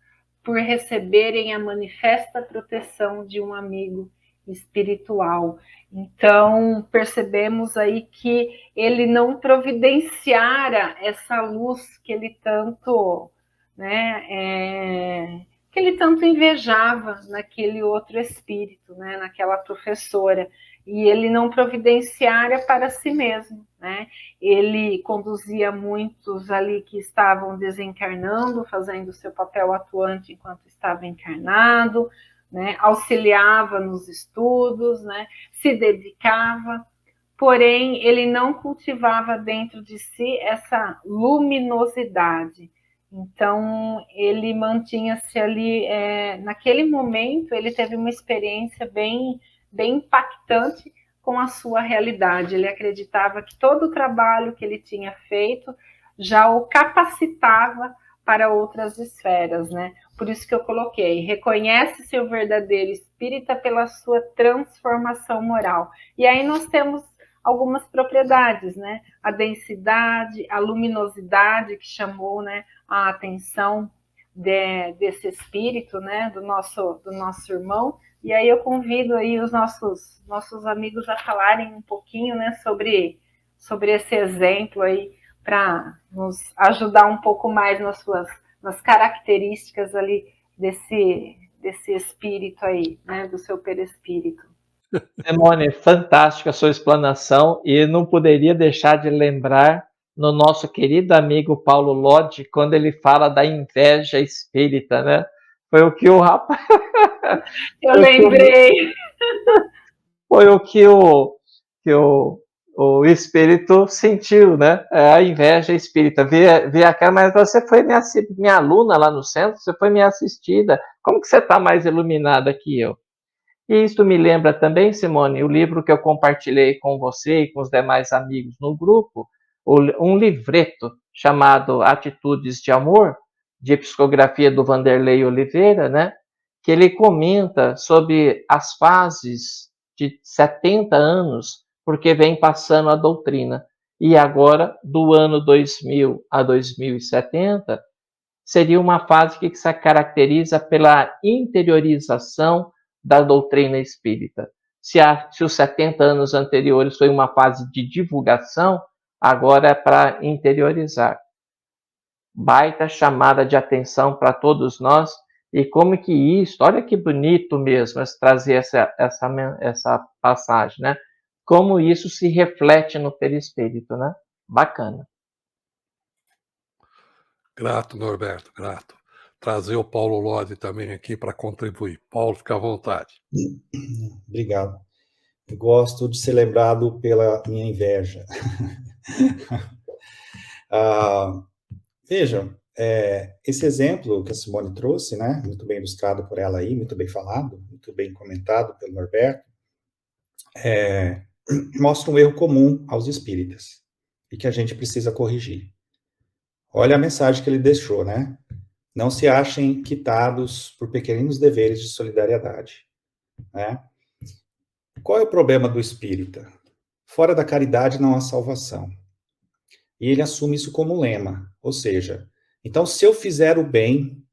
por receberem a manifesta proteção de um amigo espiritual. Então, percebemos aí que ele não providenciara essa luz que ele tanto, né, que ele tanto invejava naquele outro espírito, né, naquela professora, e ele não providenciara para si mesmo, né? Ele conduzia muitos ali que estavam desencarnando, fazendo seu papel atuante enquanto estava encarnado, né? Auxiliava nos estudos, né? Se dedicava, porém ele não cultivava dentro de si essa luminosidade. Então ele mantinha-se ali, naquele momento ele teve uma experiência bem impactante com a sua realidade. Ele acreditava que todo o trabalho que ele tinha feito já o capacitava para outras esferas, né? Por isso que eu coloquei, reconhece seu verdadeiro espírita pela sua transformação moral. E aí nós temos algumas propriedades, né? A densidade, a luminosidade que chamou, né, a atenção desse espírito, né, do nosso irmão. E aí eu convido aí os nossos amigos a falarem um pouquinho, né, sobre esse exemplo aí, para nos ajudar um pouco mais nas características ali desse espírito aí, né, do seu perispírito. Simone, fantástica a sua explanação, e não poderia deixar de lembrar no nosso querido amigo Paulo Lodge, quando ele fala da inveja espírita, né? Foi o que o rapaz... Eu lembrei. Foi o que o espírito sentiu, né? A inveja espírita. Vê aquela, mas você foi minha aluna lá no centro, você foi minha assistida. Como que você está mais iluminada que eu? E isso me lembra também, Simone, o livro que eu compartilhei com você e com os demais amigos no grupo, um livreto chamado Atitudes de Amor, de psicografia do Vanderlei Oliveira, né? Que ele comenta sobre as fases de 70 anos, porque vem passando a doutrina. E agora, do ano 2000 a 2070, seria uma fase que se caracteriza pela interiorização da doutrina espírita. Se os 70 anos anteriores foi uma fase de divulgação, agora é para interiorizar. Baita chamada de atenção para todos nós, e como que isso, olha que bonito mesmo trazer essa passagem, né? Como isso se reflete no perispírito, né? Bacana. Grato, Norberto, grato. Trazer o Paulo Lodi também aqui para contribuir. Paulo, fica à vontade. Obrigado. Eu gosto de ser lembrado pela minha inveja. Vejam, esse exemplo que a Simone trouxe, né, muito bem ilustrado por ela aí, muito bem falado, muito bem comentado pelo Norberto, mostra um erro comum aos espíritas e que a gente precisa corrigir. Olha a mensagem que ele deixou, né? Não se achem quitados por pequeninos deveres de solidariedade, né? Qual é o problema do espírita? Fora da caridade não há salvação. E ele assume isso como lema, ou seja, então se eu fizer o bem,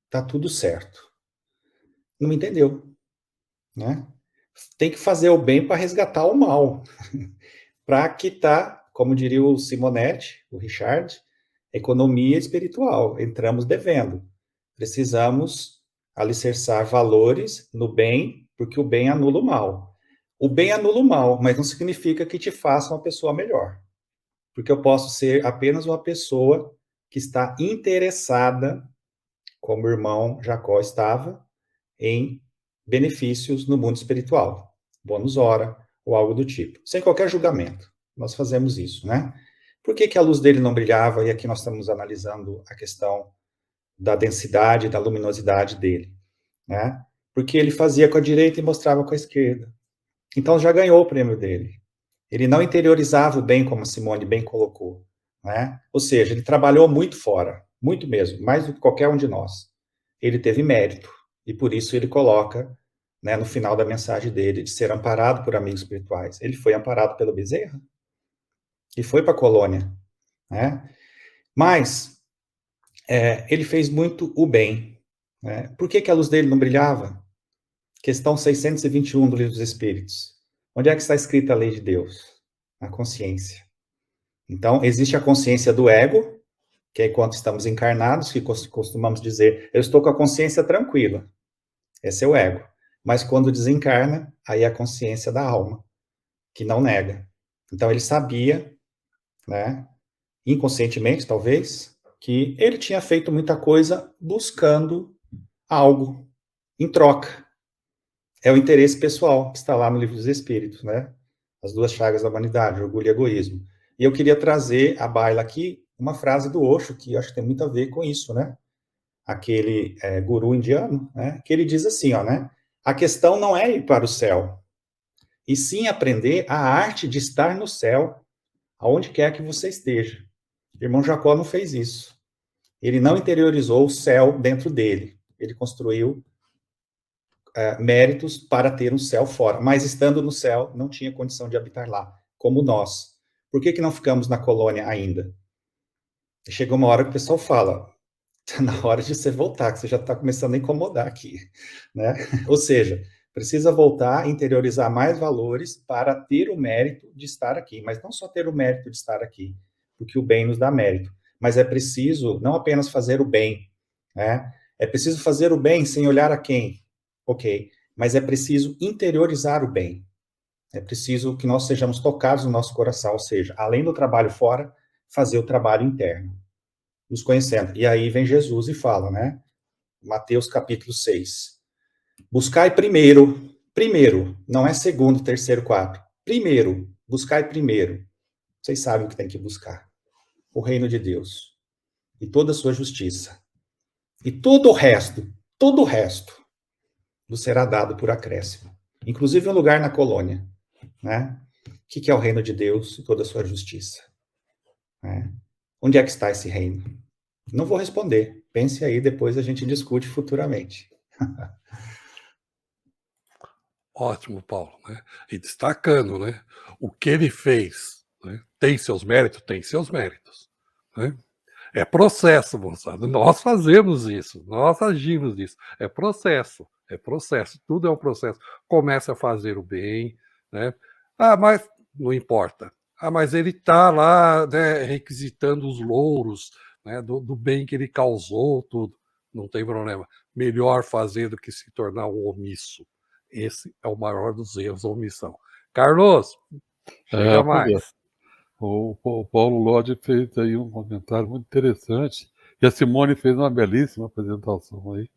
tá tudo certo. Não me entendeu, né? Tem que fazer o bem para resgatar o mal, para quitar, como diria o Simonetti, o Richard, economia espiritual. Entramos devendo. Precisamos alicerçar valores no bem, porque o bem anula o mal. O bem anula o mal, mas não significa que te faça uma pessoa melhor. Porque eu posso ser apenas uma pessoa que está interessada, como o irmão Jacó estava, em benefícios no mundo espiritual, bônus hora ou algo do tipo, sem qualquer julgamento. Nós fazemos isso, né? Por que a luz dele não brilhava? E aqui nós estamos analisando a questão da densidade, da luminosidade dele, né? Porque ele fazia com a direita e mostrava com a esquerda. Então já ganhou o prêmio dele. Ele não interiorizava o bem, como a Simone bem colocou, né? Ou seja, ele trabalhou muito fora, muito mesmo, mais do que qualquer um de nós. Ele teve mérito, e por isso ele coloca, né, no final da mensagem dele, de ser amparado por amigos espirituais. Ele foi amparado pelo Bezerra e foi para a colônia, né? Mas ele fez muito o bem, né? Por que a luz dele não brilhava? Questão 621 do Livro dos Espíritos. Onde é que está escrita a lei de Deus? Na consciência. Então, existe a consciência do ego, que é enquanto estamos encarnados, que costumamos dizer, eu estou com a consciência tranquila. Esse é o ego. Mas quando desencarna, aí é a consciência da alma, que não nega. Então, ele sabia, né, inconscientemente, talvez, que ele tinha feito muita coisa buscando algo em troca. É o interesse pessoal que está lá no Livro dos Espíritos, né? As duas chagas da humanidade, orgulho e egoísmo. E eu queria trazer à baila aqui uma frase do Osho, que eu acho que tem muito a ver com isso, né? Aquele guru indiano, né? Que ele diz assim, ó, né? A questão não é ir para o céu, e sim aprender a arte de estar no céu, aonde quer que você esteja. O irmão Jacó não fez isso. Ele não interiorizou o céu dentro dele. Ele construiu méritos para ter um céu fora, mas estando no céu, não tinha condição de habitar lá, como nós. Por que não ficamos na colônia ainda? Chega uma hora que o pessoal fala, está na hora de você voltar, que você já está começando a incomodar aqui, né? Ou seja, precisa voltar, interiorizar mais valores para ter o mérito de estar aqui, mas não só ter o mérito de estar aqui, porque o bem nos dá mérito, mas é preciso não apenas fazer o bem, né? É preciso fazer o bem sem olhar a quem, ok, mas é preciso interiorizar o bem. É preciso que nós sejamos tocados no nosso coração, ou seja, além do trabalho fora, fazer o trabalho interno, nos conhecendo. E aí vem Jesus e fala, né? Mateus capítulo 6. Buscai primeiro, não é segundo, terceiro, quarto. Primeiro, buscai primeiro. Vocês sabem o que tem que buscar. O reino de Deus. E toda a sua justiça. E todo o resto vos será dado por acréscimo. Inclusive um lugar na colônia, né? O que é o reino de Deus e toda a sua justiça? Né? Onde é que está esse reino? Não vou responder. Pense aí, depois a gente discute futuramente. Ótimo, Paulo, né? E destacando, né? O que ele fez, né? Tem seus méritos? Tem seus méritos, né? É processo, moçada. Nós fazemos isso, nós agimos nisso. É processo, tudo é um processo. Comece a fazer o bem, né? Ah, mas não importa. Ah, mas ele está lá, né, requisitando os louros, né, do bem que ele causou, tudo. Não tem problema. Melhor fazer do que se tornar um omisso. Esse é o maior dos erros, a omissão. Carlos, chega Pois é. mais. O Paulo Lodge fez aí um comentário muito interessante, e a Simone fez uma belíssima apresentação aí,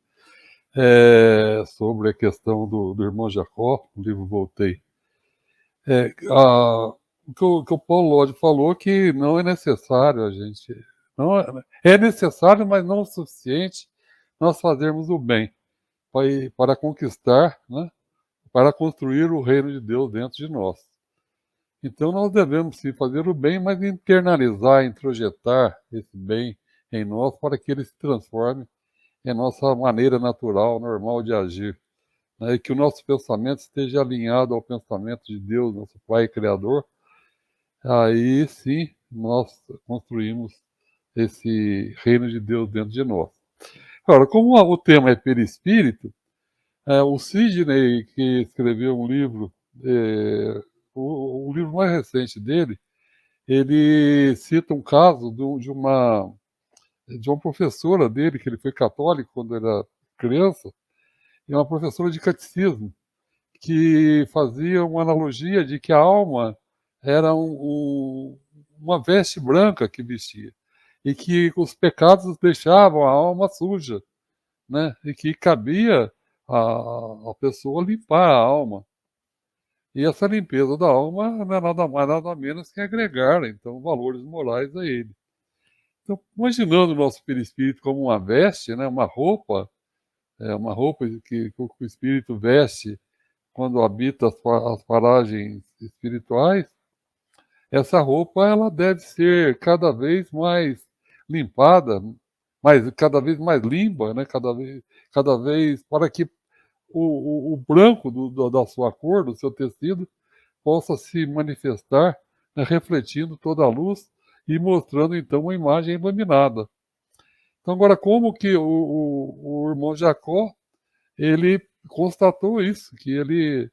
sobre a questão do irmão Jacó, no livro Voltei. O que o Paulo Lodge falou que não é necessário a gente. Não é necessário, mas não o suficiente nós fazermos o bem para conquistar, né, para construir o reino de Deus dentro de nós. Então nós devemos sim fazer o bem, mas internalizar, introjetar esse bem em nós para que ele se transforme em nossa maneira natural, normal de agir, né? E que o nosso pensamento esteja alinhado ao pensamento de Deus, nosso Pai Criador. Aí sim nós construímos esse reino de Deus dentro de nós. Agora, como o tema é perispírito, o Sidney, que escreveu um livro, o livro mais recente dele, ele cita um caso de uma professora dele, que ele foi católico quando era criança, e uma professora de catecismo, que fazia uma analogia de que a alma era uma veste branca que vestia, e que os pecados deixavam a alma suja, né? E que cabia a pessoa limpar a alma. E essa limpeza da alma não é nada mais, nada menos que agregar, então, valores morais a ele. Então, imaginando o nosso perispírito como uma veste, né, uma roupa que o espírito veste quando habita as paragens espirituais, essa roupa ela deve ser cada vez mais limpada, cada vez mais limpa, né, cada vez para que o branco da sua cor, do seu tecido, possa se manifestar, né, refletindo toda a luz e mostrando então uma imagem iluminada. Então agora como que o irmão Jacó, ele constatou isso, que ele,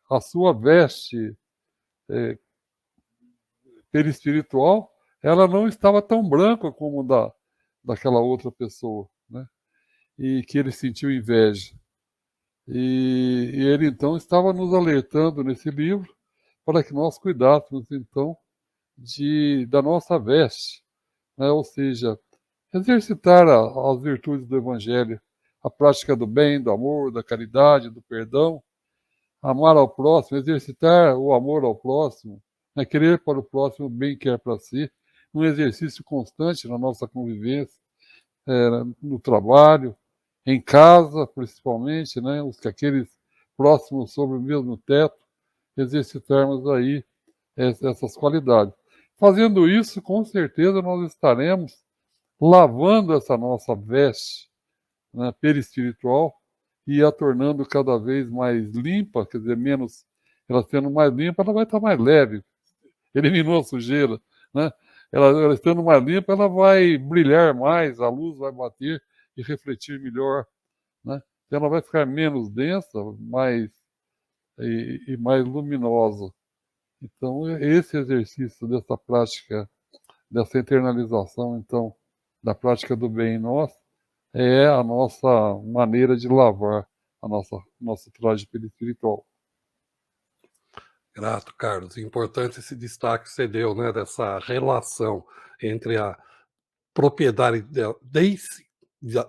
a sua veste perispiritual, ela não estava tão branca como daquela outra pessoa, né? E que ele sentiu inveja. E ele então estava nos alertando nesse livro para que nós cuidássemos então da nossa veste, né? Ou seja, exercitar as virtudes do Evangelho, a prática do bem, do amor, da caridade, do perdão, amar ao próximo, exercitar o amor ao próximo, né? Querer para o próximo o bem que é para si, um exercício constante na nossa convivência, no trabalho, em casa, principalmente, né? Aqueles próximos sobre o mesmo teto, exercitarmos aí essas qualidades. Fazendo isso, com certeza nós estaremos lavando essa nossa veste, né, perispiritual, e a tornando cada vez mais limpa, quer dizer, ela sendo mais limpa, ela vai estar mais leve, eliminou a sujeira, né? Ela estando mais limpa, ela vai brilhar mais, a luz vai bater e refletir melhor, né? Então ela vai ficar menos densa, e mais luminosa. Então, esse exercício dessa prática, dessa internalização, então, da prática do bem em nós, é a nossa maneira de lavar nosso traje perispiritual. Grato, Carlos. Importante esse destaque que você deu, né, dessa relação entre a propriedade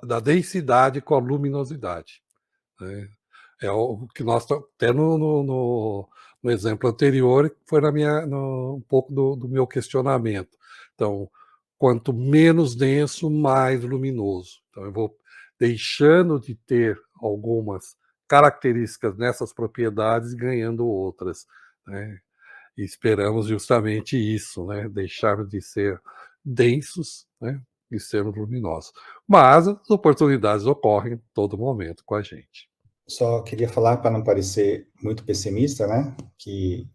da densidade com a luminosidade, né? É o que nós até no exemplo anterior foi um pouco do meu questionamento. Então, quanto menos denso, mais luminoso. Então, eu vou deixando de ter algumas características nessas propriedades e ganhando outras, né? E esperamos justamente isso, né? Deixarmos de ser densos, né? E sermos luminosos. Mas as oportunidades ocorrem em todo momento com a gente. Só queria falar, para não parecer muito pessimista, né, que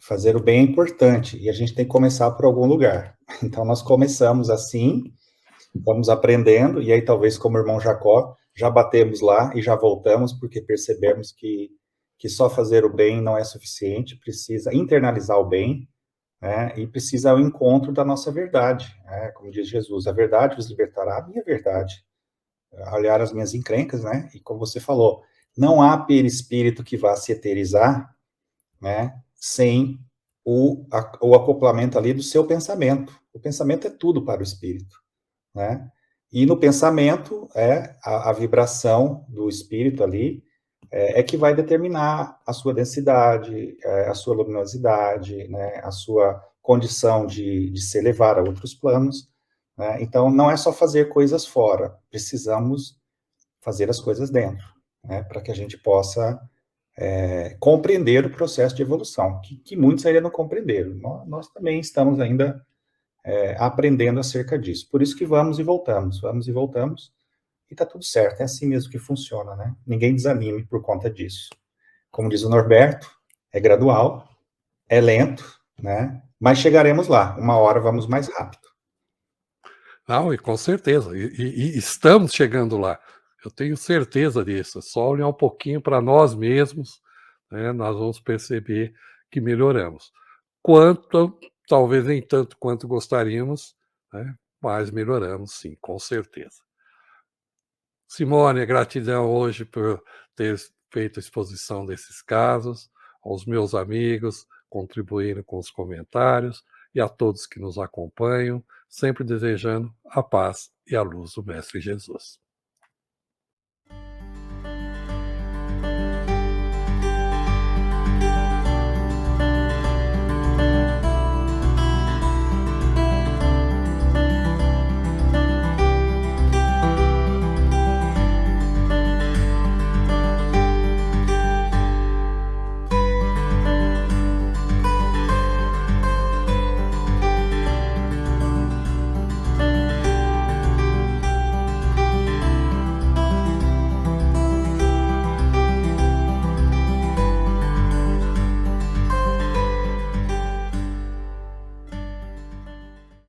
fazer o bem é importante, e a gente tem que começar por algum lugar. Então, nós começamos assim, vamos aprendendo, e aí talvez como o irmão Jacó, já batemos lá e já voltamos, porque percebemos que que só fazer o bem não é suficiente, precisa internalizar o bem, né, e precisa ao encontro da nossa verdade, né, como diz Jesus, a verdade vos libertará, a minha verdade, olhar as minhas encrencas, né, e como você falou, não há perispírito que vá se eterizar, né, sem o acoplamento ali do seu pensamento. O pensamento é tudo para o espírito, né, e no pensamento, a vibração do espírito ali, é que vai determinar a sua densidade, a sua luminosidade, né, a sua condição de se elevar a outros planos, né? Então, não é só fazer coisas fora, precisamos fazer as coisas dentro, né, para que a gente possa compreender o processo de evolução, que muitos ainda não compreenderam. Nós também estamos ainda aprendendo acerca disso. Por isso que vamos e voltamos, e tá tudo certo, é assim mesmo que funciona, né? Ninguém desanime por conta disso. Como diz o Norberto, é gradual, é lento, né? Mas chegaremos lá, uma hora vamos mais rápido. Não, e com certeza, e estamos chegando lá. Eu tenho certeza disso. É só olhar um pouquinho para nós mesmos, né, nós vamos perceber que melhoramos. Talvez nem tanto quanto gostaríamos, né, mas melhoramos sim, com certeza. Simone, gratidão hoje por ter feito a exposição desses casos, aos meus amigos, contribuindo com os comentários, e a todos que nos acompanham, sempre desejando a paz e a luz do Mestre Jesus.